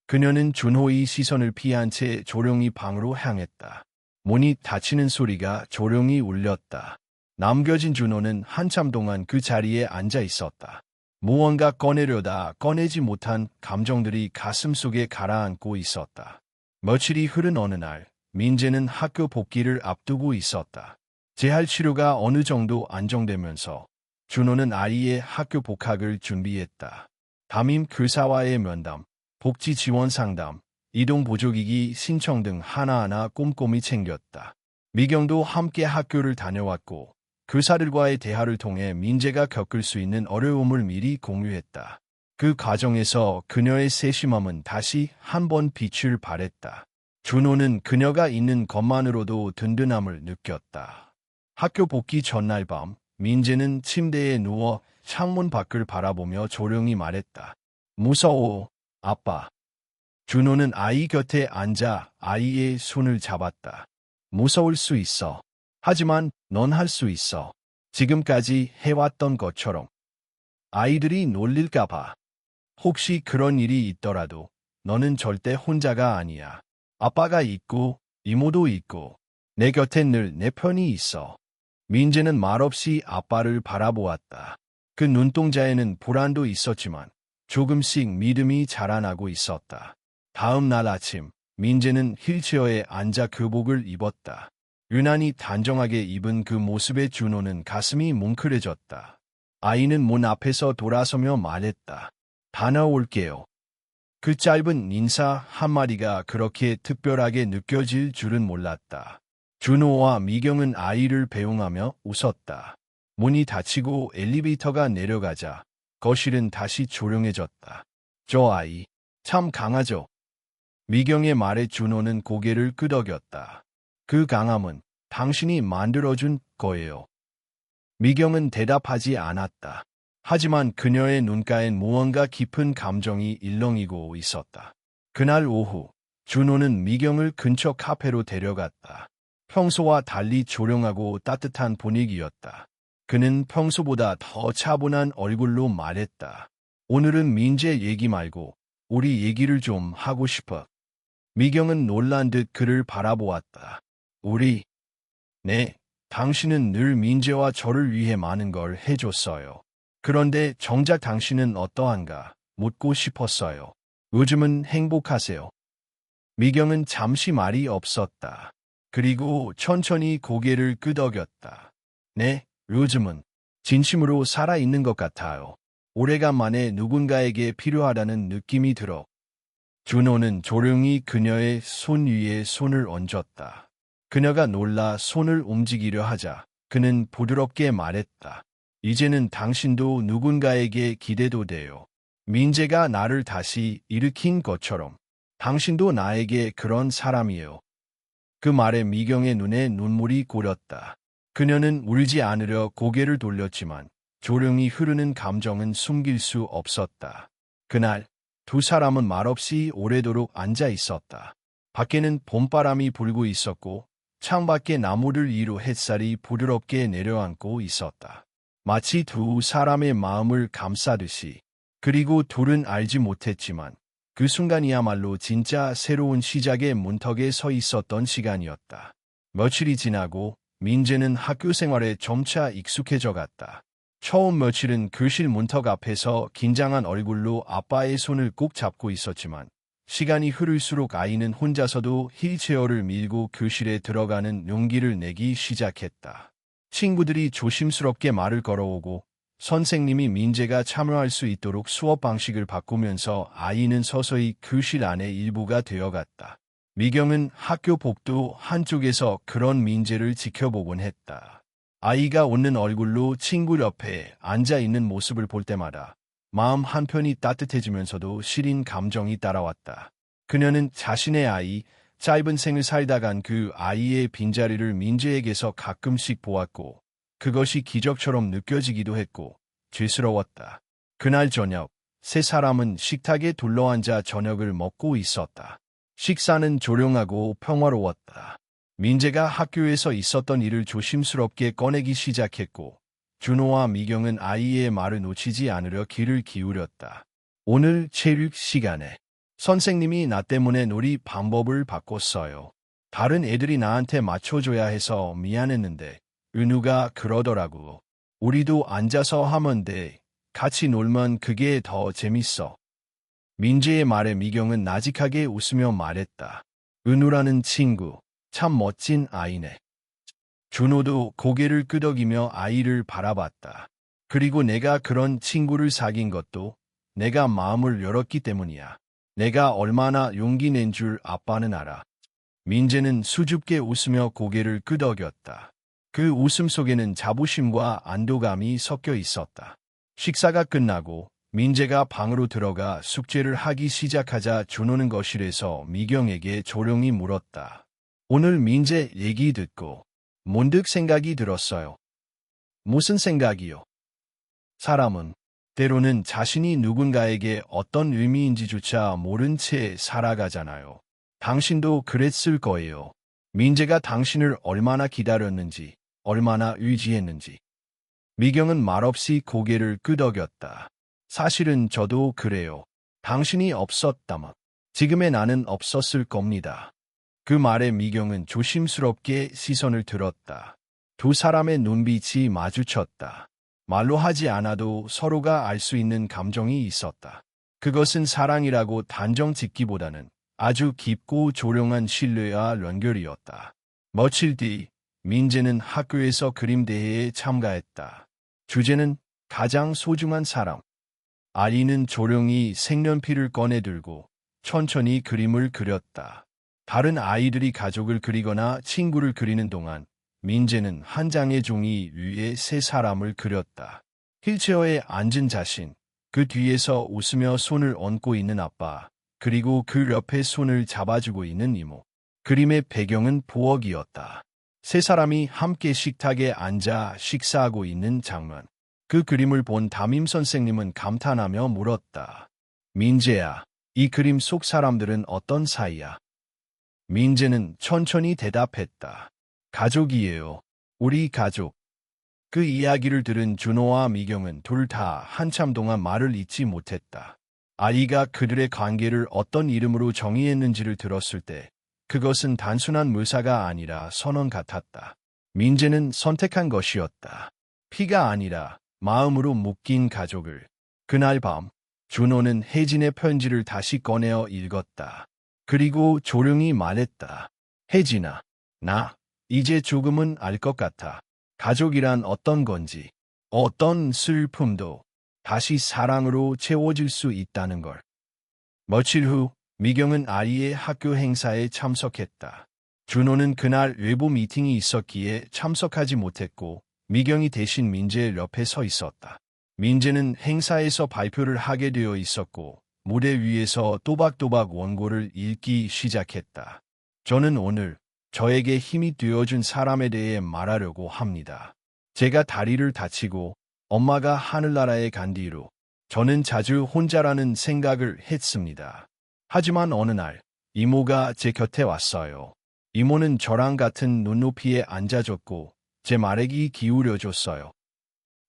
그녀는 준호의 시선을 피한 채 조용히 방으로 향했다. 문이 닫히는 소리가 조용히 울렸다. 남겨진 준호는 한참 동안 그 자리에 앉아 있었다. 무언가 꺼내려다 꺼내지 못한 감정들이 가슴속에 가라앉고 있었다. 며칠이 흐른 어느 날, 민재는 학교 복귀를 앞두고 있었다. 재활 치료가 어느 정도 안정되면서 준호는 아이의 학교 복학을 준비했다. 담임 교사와의 면담, 복지 지원 상담, 이동 보조기기 신청 등 하나하나 꼼꼼히 챙겼다. 미경도 함께 학교를 다녀왔고 교사들과의 대화를 통해 민재가 겪을 수 있는 어려움을 미리 공유했다. 그 과정에서 그녀의 세심함은 다시 한번 빛을 발했다. 준호는 그녀가 있는 것만으로도 든든함을 느꼈다. 학교 복귀 전날 밤, 민재는 침대에 누워 창문 밖을 바라보며 조용히 말했다. 무서워, 아빠. 준호는 아이 곁에 앉아 아이의 손을 잡았다. 무서울 수 있어. 하지만 넌 할 수 있어. 지금까지 해왔던 것처럼. 아이들이 놀릴까봐. 혹시 그런 일이 있더라도 너는 절대 혼자가 아니야. 아빠가 있고 이모도 있고 내 곁엔 늘 내 편이 있어. 민재는 말없이 아빠를 바라보았다. 그 눈동자에는 불안도 있었지만 조금씩 믿음이 자라나고 있었다. 다음 날 아침, 민재는 휠체어에 앉아 교복을 입었다. 유난히 단정하게 입은 그 모습에 준호는 가슴이 뭉클해졌다. 아이는 문 앞에서 돌아서며 말했다. 다녀올게요. 그 짧은 인사 한마디가 그렇게 특별하게 느껴질 줄은 몰랐다. 준호와 미경은 아이를 배웅하며 웃었다. 문이 닫히고 엘리베이터가 내려가자 거실은 다시 조용해졌다. 저 아이, 참 강하죠? 미경의 말에 준호는 고개를 끄덕였다. 그 강함은 당신이 만들어준 거예요. 미경은 대답하지 않았다. 하지만 그녀의 눈가엔 무언가 깊은 감정이 일렁이고 있었다. 그날 오후, 준호는 미경을 근처 카페로 데려갔다. 평소와 달리 조용하고 따뜻한 분위기였다. 그는 평소보다 더 차분한 얼굴로 말했다. 오늘은 민재 얘기 말고 우리 얘기를 좀 하고 싶어. 미경은 놀란 듯 그를 바라보았다. 우리? 네, 당신은 늘 민재와 저를 위해 많은 걸 해줬어요. 그런데 정작 당신은 어떠한가 묻고 싶었어요. 요즘은 행복하세요? 미경은 잠시 말이 없었다. 그리고 천천히 고개를 끄덕였다. 네, 요즘은 진심으로 살아있는 것 같아요. 오래간만에 누군가에게 필요하다는 느낌이 들어. 준호는 조용히 그녀의 손 위에 손을 얹었다. 그녀가 놀라 손을 움직이려 하자 그는 부드럽게 말했다. 이제는 당신도 누군가에게 기대도 돼요. 민재가 나를 다시 일으킨 것처럼 당신도 나에게 그런 사람이에요. 그 말에 미경의 눈에 눈물이 고렸다. 그녀는 울지 않으려 고개를 돌렸지만 조용히 흐르는 감정은 숨길 수 없었다. 그날 두 사람은 말없이 오래도록 앉아 있었다. 밖에는 봄바람이 불고 있었고 창밖에 나무들 위로 햇살이 부드럽게 내려앉고 있었다. 마치 두 사람의 마음을 감싸듯이. 그리고 둘은 알지 못했지만 그 순간이야말로 진짜 새로운 시작의 문턱에 서 있었던 시간이었다. 며칠이 지나고 민재는 학교 생활에 점차 익숙해져 갔다. 처음 며칠은 교실 문턱 앞에서 긴장한 얼굴로 아빠의 손을 꼭 잡고 있었지만 시간이 흐를수록 아이는 혼자서도 휠체어를 밀고 교실에 들어가는 용기를 내기 시작했다. 친구들이 조심스럽게 말을 걸어오고 선생님이 민재가 참여할 수 있도록 수업 방식을 바꾸면서 아이는 서서히 교실 안의 일부가 되어갔다. 미경은 학교 복도 한쪽에서 그런 민재를 지켜보곤 했다. 아이가 웃는 얼굴로 친구 옆에 앉아있는 모습을 볼 때마다 마음 한편이 따뜻해지면서도 시린 감정이 따라왔다. 그녀는 자신의 아이, 짧은 생을 살다 간 그 아이의 빈자리를 민재에게서 가끔씩 보았고 그것이 기적처럼 느껴지기도 했고 죄스러웠다. 그날 저녁, 세 사람은 식탁에 둘러앉아 저녁을 먹고 있었다. 식사는 조용하고 평화로웠다. 민재가 학교에서 있었던 일을 조심스럽게 꺼내기 시작했고 준호와 미경은 아이의 말을 놓치지 않으려 귀를 기울였다. 오늘 체육 시간에 선생님이 나 때문에 놀이 방법을 바꿨어요. 다른 애들이 나한테 맞춰줘야 해서 미안했는데 은우가 그러더라고. 우리도 앉아서 하면 돼. 같이 놀면 그게 더 재밌어. 민재의 말에 미경은 나직하게 웃으며 말했다. 은우라는 친구, 참 멋진 아이네. 준호도 고개를 끄덕이며 아이를 바라봤다. 그리고 내가 그런 친구를 사귄 것도 내가 마음을 열었기 때문이야. 내가 얼마나 용기 낸 줄 아빠는 알아. 민재는 수줍게 웃으며 고개를 끄덕였다. 그 웃음 속에는 자부심과 안도감이 섞여 있었다. 식사가 끝나고 민재가 방으로 들어가 숙제를 하기 시작하자 준호는 거실에서 미경에게 조용히 물었다. 오늘 민재 얘기 듣고 문득 생각이 들었어요. 무슨 생각이요? 사람은 때로는 자신이 누군가에게 어떤 의미인지조차 모른 채 살아가잖아요. 당신도 그랬을 거예요. 민재가 당신을 얼마나 기다렸는지, 얼마나 의지했는지. 미경은 말없이 고개를 끄덕였다. 사실은 저도 그래요. 당신이 없었다면 지금의 나는 없었을 겁니다. 그 말에 미경은 조심스럽게 시선을 들었다. 두 사람의 눈빛이 마주쳤다. 말로 하지 않아도 서로가 알 수 있는 감정이 있었다. 그것은 사랑이라고 단정 짓기보다는 아주 깊고 조용한 신뢰와 연결이었다. 며칠 뒤 민재는 학교에서 그림 대회에 참가했다. 주제는 가장 소중한 사람. 아이는 조용히 색연필을 꺼내들고 천천히 그림을 그렸다. 다른 아이들이 가족을 그리거나 친구를 그리는 동안 민재는 한 장의 종이 위에 세 사람을 그렸다. 휠체어에 앉은 자신, 그 뒤에서 웃으며 손을 얹고 있는 아빠, 그리고 그 옆에 손을 잡아주고 있는 이모. 그림의 배경은 부엌이었다. 세 사람이 함께 식탁에 앉아 식사하고 있는 장면. 그 그림을 본 담임 선생님은 감탄하며 물었다. 민재야, 이 그림 속 사람들은 어떤 사이야? 민재는 천천히 대답했다. 가족이에요. 우리 가족. 그 이야기를 들은 준호와 미경은 둘 다 한참 동안 말을 잇지 못했다. 아이가 그들의 관계를 어떤 이름으로 정의했는지를 들었을 때 그것은 단순한 묘사가 아니라 선언 같았다. 민재는 선택한 것이었다. 피가 아니라 마음으로 묶인 가족을. 그날 밤, 준호는 혜진의 편지를 다시 꺼내어 읽었다. 그리고 조용히 말했다. 혜진아, 나 이제 조금은 알 것 같아. 가족이란 어떤 건지, 어떤 슬픔도 다시 사랑으로 채워질 수 있다는 걸. 며칠 후, 미경은 아이의 학교 행사에 참석했다. 준호는 그날 외부 미팅이 있었기에 참석하지 못했고, 미경이 대신 민재 옆에 서 있었다. 민재는 행사에서 발표를 하게 되어 있었고, 무대 위에서 또박또박 원고를 읽기 시작했다. 저는 오늘 저에게 힘이 되어준 사람에 대해 말하려고 합니다. 제가 다리를 다치고 엄마가 하늘나라에 간 뒤로 저는 자주 혼자라는 생각을 했습니다. 하지만 어느 날 이모가 제 곁에 왔어요. 이모는 저랑 같은 눈높이에 앉아줬고 제 말에 귀 기울여줬어요.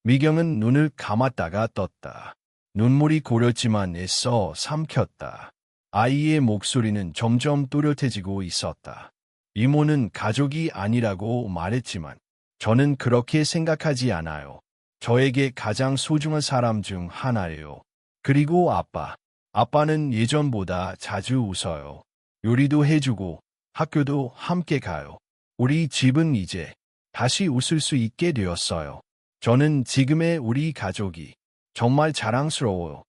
미경은 눈을 감았다가 떴다. 눈물이 고렸지만 애써 삼켰다. 아이의 목소리는 점점 또렷해지고 있었다. 이모는 가족이 아니라고 말했지만 저는 그렇게 생각하지 않아요. 저에게 가장 소중한 사람 중 하나예요. 그리고 아빠. 아빠는 예전보다 자주 웃어요. 요리도 해주고 학교도 함께 가요. 우리 집은 이제 다시 웃을 수 있게 되었어요. 저는 지금의 우리 가족이 정말 자랑스러워요.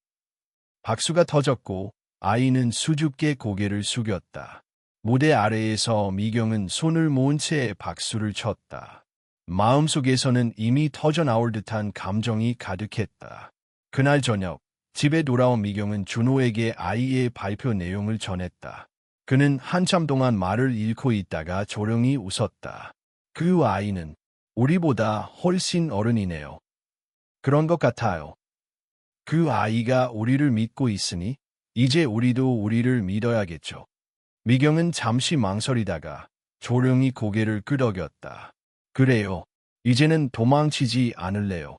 박수가 터졌고 아이는 수줍게 고개를 숙였다. 무대 아래에서 미경은 손을 모은 채 박수를 쳤다. 마음속에서는 이미 터져나올 듯한 감정이 가득했다. 그날 저녁, 집에 돌아온 미경은 준호에게 아이의 발표 내용을 전했다. 그는 한참 동안 말을 잃고 있다가 조용히 웃었다. 그 아이는 우리보다 훨씬 어른이네요. 그런 것 같아요. 그 아이가 우리를 믿고 있으니 이제 우리도 우리를 믿어야겠죠. 미경은 잠시 망설이다가 조용히 고개를 끄덕였다. 그래요. 이제는 도망치지 않을래요.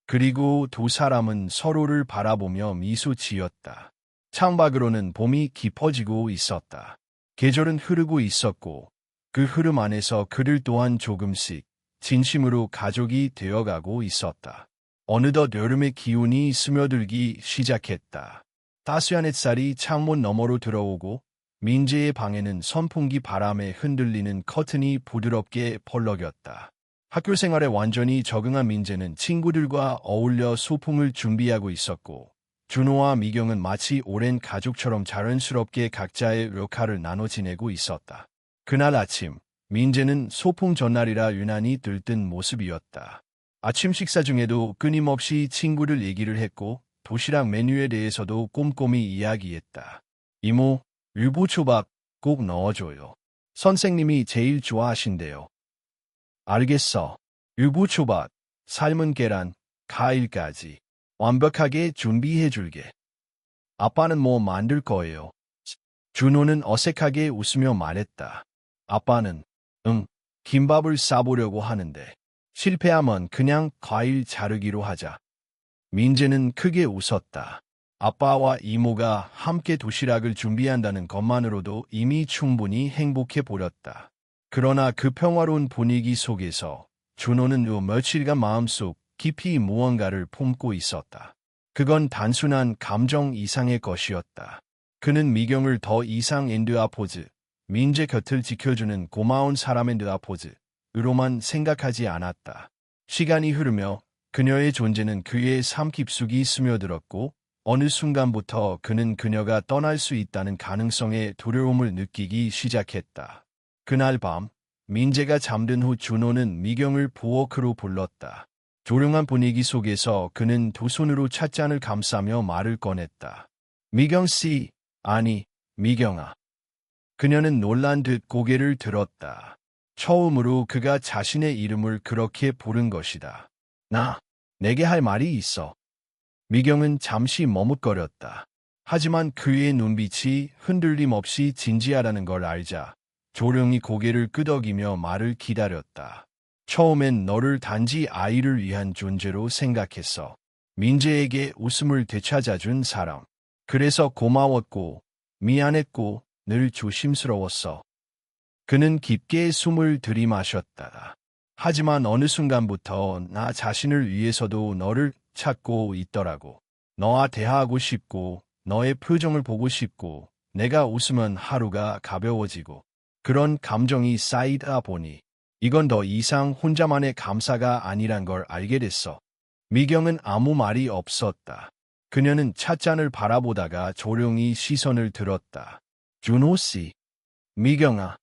그리고 두 사람은 서로를 바라보며 미소 지었다. 창밖으로는 봄이 깊어지고 있었다. 계절은 흐르고 있었고 그 흐름 안에서 그들 또한 조금씩 진심으로 가족이 되어가고 있었다. 어느덧 여름의 기운이 스며들기 시작했다. 따스한 햇살이 창문 너머로 들어오고 민재의 방에는 선풍기 바람에 흔들리는 커튼이 부드럽게 벌럭였다. 학교 생활에 완전히 적응한 민재는 친구들과 어울려 소풍을 준비하고 있었고 준호와 미경은 마치 오랜 가족처럼 자연스럽게 각자의 역할을 나눠 지내고 있었다. 그날 아침, 민재는 소풍 전날이라 유난히 들뜬 모습이었다. 아침 식사 중에도 끊임없이 친구들 얘기를 했고 도시락 메뉴에 대해서도 꼼꼼히 이야기했다. 이모, 유부초밥 꼭 넣어줘요. 선생님이 제일 좋아하신대요. 알겠어. 유부초밥, 삶은 계란, 과일까지 완벽하게 준비해줄게. 아빠는 뭐 만들 거예요? 준호는 어색하게 웃으며 말했다. 아빠는 김밥을 싸보려고 하는데 실패하면 그냥 과일 자르기로 하자. 민재는 크게 웃었다. 아빠와 이모가 함께 도시락을 준비한다는 것만으로도 이미 충분히 행복해 보였다. 그러나 그 평화로운 분위기 속에서 준호는 요 며칠간 마음속 깊이 무언가를 품고 있었다. 그건 단순한 감정 이상의 것이었다. 그는 미경을 더 이상 엔드아포즈, 민재 곁을 지켜주는 고마운 사람의 느아포즈으로만 생각하지 않았다. 시간이 흐르며 그녀의 존재는 그의 삶 깊숙이 스며들었고 어느 순간부터 그는 그녀가 떠날 수 있다는 가능성에 두려움을 느끼기 시작했다. 그날 밤, 민재가 잠든 후 준호는 미경을 부엌으로 불렀다. 조용한 분위기 속에서 그는 두 손으로 찻잔을 감싸며 말을 꺼냈다. 미경 씨, 아니, 미경아. 그녀는 놀란 듯 고개를 들었다. 처음으로 그가 자신의 이름을 그렇게 부른 것이다. 내게 할 말이 있어. 미경은 잠시 머뭇거렸다. 하지만 그의 눈빛이 흔들림 없이 진지하다는 걸 알자 조용히 고개를 끄덕이며 말을 기다렸다. 처음엔 너를 단지 아이를 위한 존재로 생각했어. 민재에게 웃음을 되찾아준 사람. 그래서 고마웠고 미안했고 늘 조심스러웠어. 그는 깊게 숨을 들이마셨다. 하지만 어느 순간부터 나 자신을 위해서도 너를 찾고 있더라고. 너와 대화하고 싶고, 너의 표정을 보고 싶고, 내가 웃으면 하루가 가벼워지고, 그런 감정이 쌓이다 보니, 이건 더 이상 혼자만의 감사가 아니란 걸 알게 됐어. 미경은 아무 말이 없었다. 그녀는 찻잔을 바라보다가 조용히 시선을 들었다. 준호 씨, 미경아,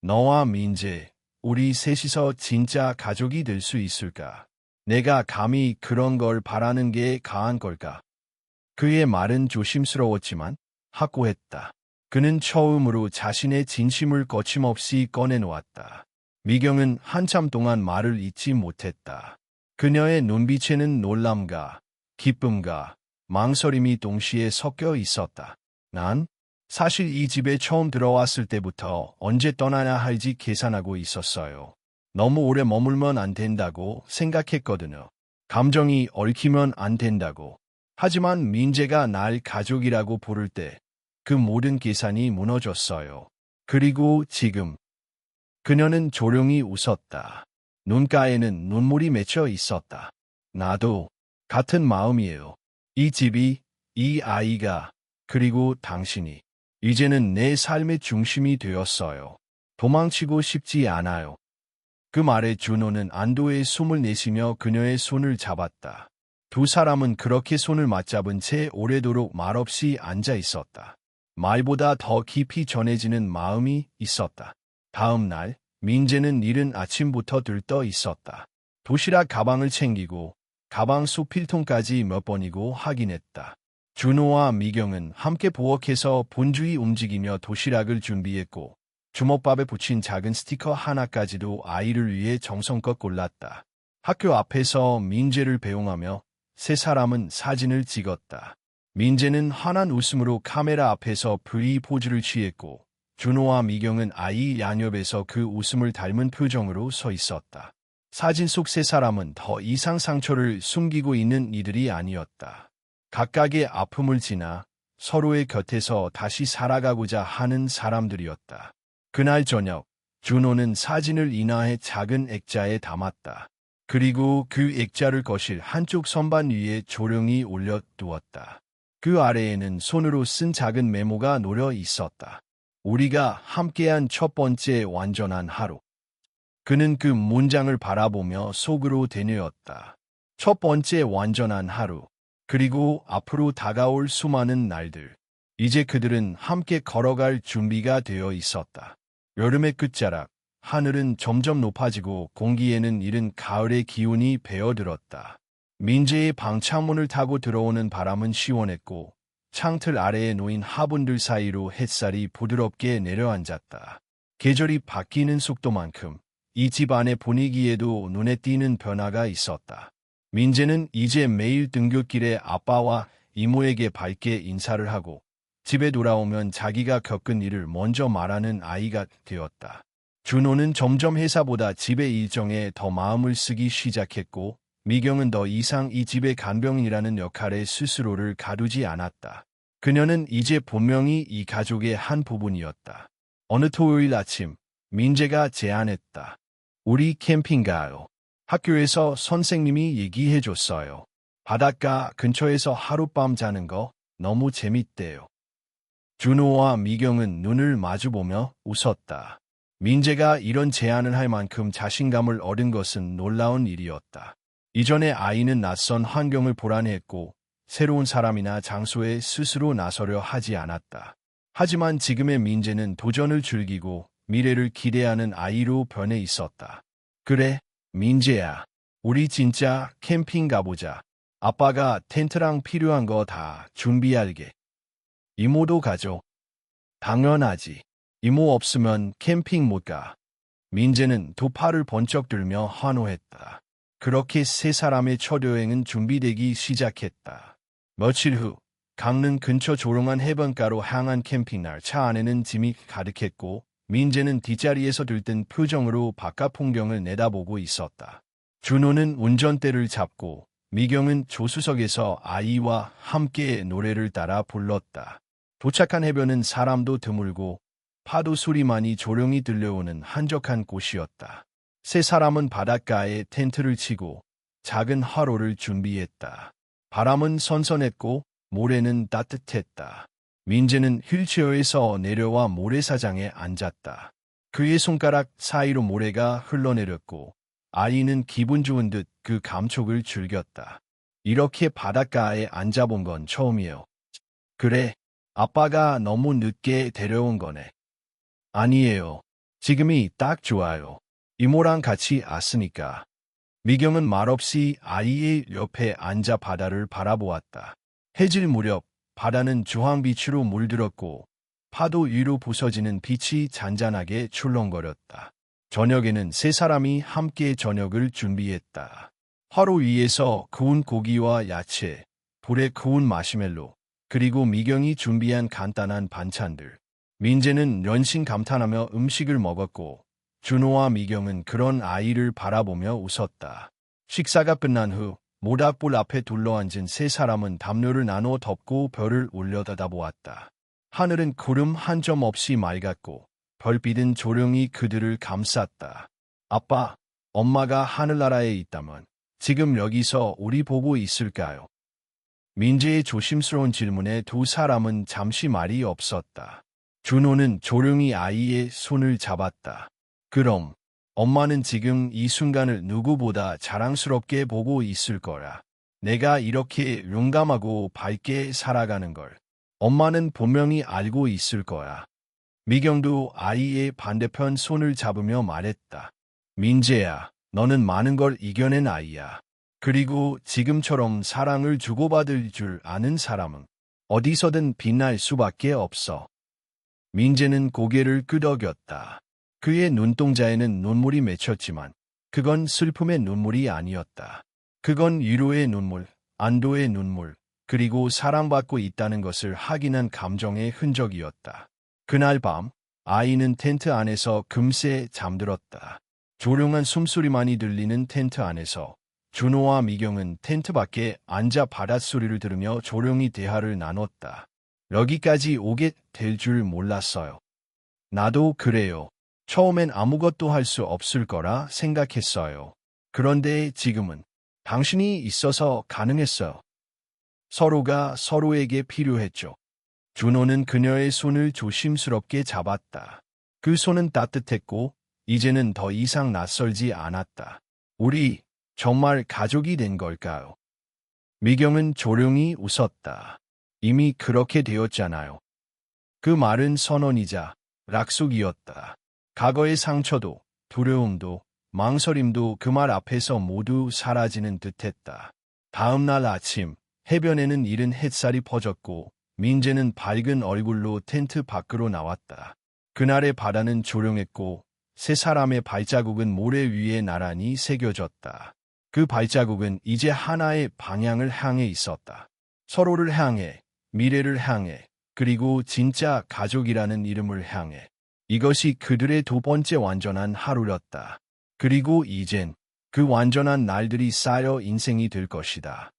너와 민재, 우리 셋이서 진짜 가족이 될 수 있을까? 내가 감히 그런 걸 바라는 게 가한 걸까? 그의 말은 조심스러웠지만 확고했다. 그는 처음으로 자신의 진심을 거침없이 꺼내놓았다. 미경은 한참 동안 말을 잇지 못했다. 그녀의 눈빛에는 놀람과 기쁨과 망설임이 동시에 섞여 있었다. 난 사실 이 집에 처음 들어왔을 때부터 언제 떠나야 할지 계산하고 있었어요. 너무 오래 머물면 안 된다고 생각했거든요. 감정이 얽히면 안 된다고. 하지만 민재가 날 가족이라고 부를 때 그 모든 계산이 무너졌어요. 그리고 지금 그녀는 조용히 웃었다. 눈가에는 눈물이 맺혀 있었다. 나도 같은 마음이에요. 이 집이, 이 아이가, 그리고 당신이 이제는 내 삶의 중심이 되었어요. 도망치고 싶지 않아요. 그 말에 준호는 안도의 숨을 내쉬며 그녀의 손을 잡았다. 두 사람은 그렇게 손을 맞잡은 채 오래도록 말없이 앉아 있었다. 말보다 더 깊이 전해지는 마음이 있었다. 다음 날, 민재는 이른 아침부터 들떠 있었다. 도시락 가방을 챙기고 가방 속 필통까지 몇 번이고 확인했다. 준호와 미경은 함께 부엌에서 분주히 움직이며 도시락을 준비했고 주먹밥에 붙인 작은 스티커 하나까지도 아이를 위해 정성껏 골랐다. 학교 앞에서 민재를 배웅하며 세 사람은 사진을 찍었다. 민재는 환한 웃음으로 카메라 앞에서 프리 포즈를 취했고 준호와 미경은 아이 양옆에서 그 웃음을 닮은 표정으로 서 있었다. 사진 속 세 사람은 더 이상 상처를 숨기고 있는 이들이 아니었다. 각각의 아픔을 지나 서로의 곁에서 다시 살아가고자 하는 사람들이었다. 그날 저녁, 준호는 사진을 인화해 작은 액자에 담았다. 그리고 그 액자를 거실 한쪽 선반 위에 조용히 올려두었다. 그 아래에는 손으로 쓴 작은 메모가 놓여 있었다. 우리가 함께한 첫 번째 완전한 하루. 그는 그 문장을 바라보며 속으로 되뇌었다. 첫 번째 완전한 하루. 그리고 앞으로 다가올 수많은 날들. 이제 그들은 함께 걸어갈 준비가 되어 있었다. 여름의 끝자락, 하늘은 점점 높아지고 공기에는 이른 가을의 기운이 배어들었다. 민재의 방 창문을 타고 들어오는 바람은 시원했고 창틀 아래에 놓인 화분들 사이로 햇살이 부드럽게 내려앉았다. 계절이 바뀌는 속도만큼 이 집 안의 분위기에도 눈에 띄는 변화가 있었다. 민재는 이제 매일 등굣길에 아빠와 이모에게 밝게 인사를 하고 집에 돌아오면 자기가 겪은 일을 먼저 말하는 아이가 되었다. 준호는 점점 회사보다 집의 일정에 더 마음을 쓰기 시작했고 미경은 더 이상 이 집의 간병인이라는 역할에 스스로를 가두지 않았다. 그녀는 이제 분명히 이 가족의 한 부분이었다. 어느 토요일 아침, 민재가 제안했다. 우리 캠핑 가요. 학교에서 선생님이 얘기해줬어요. 바닷가 근처에서 하룻밤 자는 거 너무 재밌대요. 준호와 미경은 눈을 마주보며 웃었다. 민재가 이런 제안을 할 만큼 자신감을 얻은 것은 놀라운 일이었다. 이전에 아이는 낯선 환경을 불안해했고 새로운 사람이나 장소에 스스로 나서려 하지 않았다. 하지만 지금의 민재는 도전을 즐기고 미래를 기대하는 아이로 변해 있었다. 그래, 민재야. 우리 진짜 캠핑 가보자. 아빠가 텐트랑 필요한 거 다 준비할게. 이모도 가죠. 당연하지. 이모 없으면 캠핑 못 가. 민재는 두 팔을 번쩍 들며 환호했다. 그렇게 세 사람의 첫 여행은 준비되기 시작했다. 며칠 후, 강릉 근처 조용한 해변가로 향한 캠핑날 차 안에는 짐이 가득했고 민재는 뒷자리에서 들뜬 표정으로 바깥 풍경을 내다보고 있었다. 준호는 운전대를 잡고 미경은 조수석에서 아이와 함께 노래를 따라 불렀다. 도착한 해변은 사람도 드물고 파도 소리만이 조용히 들려오는 한적한 곳이었다. 세 사람은 바닷가에 텐트를 치고 작은 화로를 준비했다. 바람은 선선했고 모래는 따뜻했다. 민재는 휠체어에서 내려와 모래사장에 앉았다. 그의 손가락 사이로 모래가 흘러내렸고 아이는 기분 좋은 듯 그 감촉을 즐겼다. 이렇게 바닷가에 앉아본 건 처음이에요. 그래, 아빠가 너무 늦게 데려온 거네. 아니에요. 지금이 딱 좋아요. 이모랑 같이 왔으니까. 미경은 말없이 아이의 옆에 앉아 바다를 바라보았다. 해질 무렵 바다는 주황빛으로 물들었고 파도 위로 부서지는 빛이 잔잔하게 출렁거렸다. 저녁에는 세 사람이 함께 저녁을 준비했다. 화로 위에서 구운 고기와 야채, 불에 구운 마시멜로, 그리고 미경이 준비한 간단한 반찬들. 민재는 연신 감탄하며 음식을 먹었고 준호와 미경은 그런 아이를 바라보며 웃었다. 식사가 끝난 후 모닥불 앞에 둘러앉은 세 사람은 담요를 나눠 덮고 별을 올려다보았다. 하늘은 구름 한 점 없이 맑았고 별빛은 조용히 그들을 감쌌다. 아빠, 엄마가 하늘나라에 있다면 지금 여기서 우리 보고 있을까요? 민재의 조심스러운 질문에 두 사람은 잠시 말이 없었다. 준호는 조용히 아이의 손을 잡았다. 그럼 엄마는 지금 이 순간을 누구보다 자랑스럽게 보고 있을 거라. 내가 이렇게 용감하고 밝게 살아가는 걸 엄마는 분명히 알고 있을 거야. 미경도 아이의 반대편 손을 잡으며 말했다. 민재야, 너는 많은 걸 이겨낸 아이야. 그리고 지금처럼 사랑을 주고받을 줄 아는 사람은 어디서든 빛날 수밖에 없어. 민재는 고개를 끄덕였다. 그의 눈동자에는 눈물이 맺혔지만 그건 슬픔의 눈물이 아니었다. 그건 위로의 눈물, 안도의 눈물, 그리고 사랑받고 있다는 것을 확인한 감정의 흔적이었다. 그날 밤 아이는 텐트 안에서 금세 잠들었다. 조용한 숨소리만이 들리는 텐트 안에서 준호와 미경은 텐트 밖에 앉아 바닷소리를 들으며 조용히 대화를 나눴다. 여기까지 오게 될 줄 몰랐어요. 나도 그래요. 처음엔 아무것도 할 수 없을 거라 생각했어요. 그런데 지금은 당신이 있어서 가능했어요. 서로가 서로에게 필요했죠. 준호는 그녀의 손을 조심스럽게 잡았다. 그 손은 따뜻했고 이제는 더 이상 낯설지 않았다. 우리 정말 가족이 된 걸까요? 미경은 조용히 웃었다. 이미 그렇게 되었잖아요. 그 말은 선언이자 약속이었다. 과거의 상처도 두려움도 망설임도 그 말 앞에서 모두 사라지는 듯했다. 다음 날 아침 해변에는 이른 햇살이 퍼졌고 민재는 밝은 얼굴로 텐트 밖으로 나왔다. 그날의 바다는 조용했고 세 사람의 발자국은 모래 위에 나란히 새겨졌다. 그 발자국은 이제 하나의 방향을 향해 있었다. 서로를 향해, 미래를 향해, 그리고 진짜 가족이라는 이름을 향해. 이것이 그들의 두 번째 완전한 하루였다. 그리고 이젠 그 완전한 날들이 쌓여 인생이 될 것이다.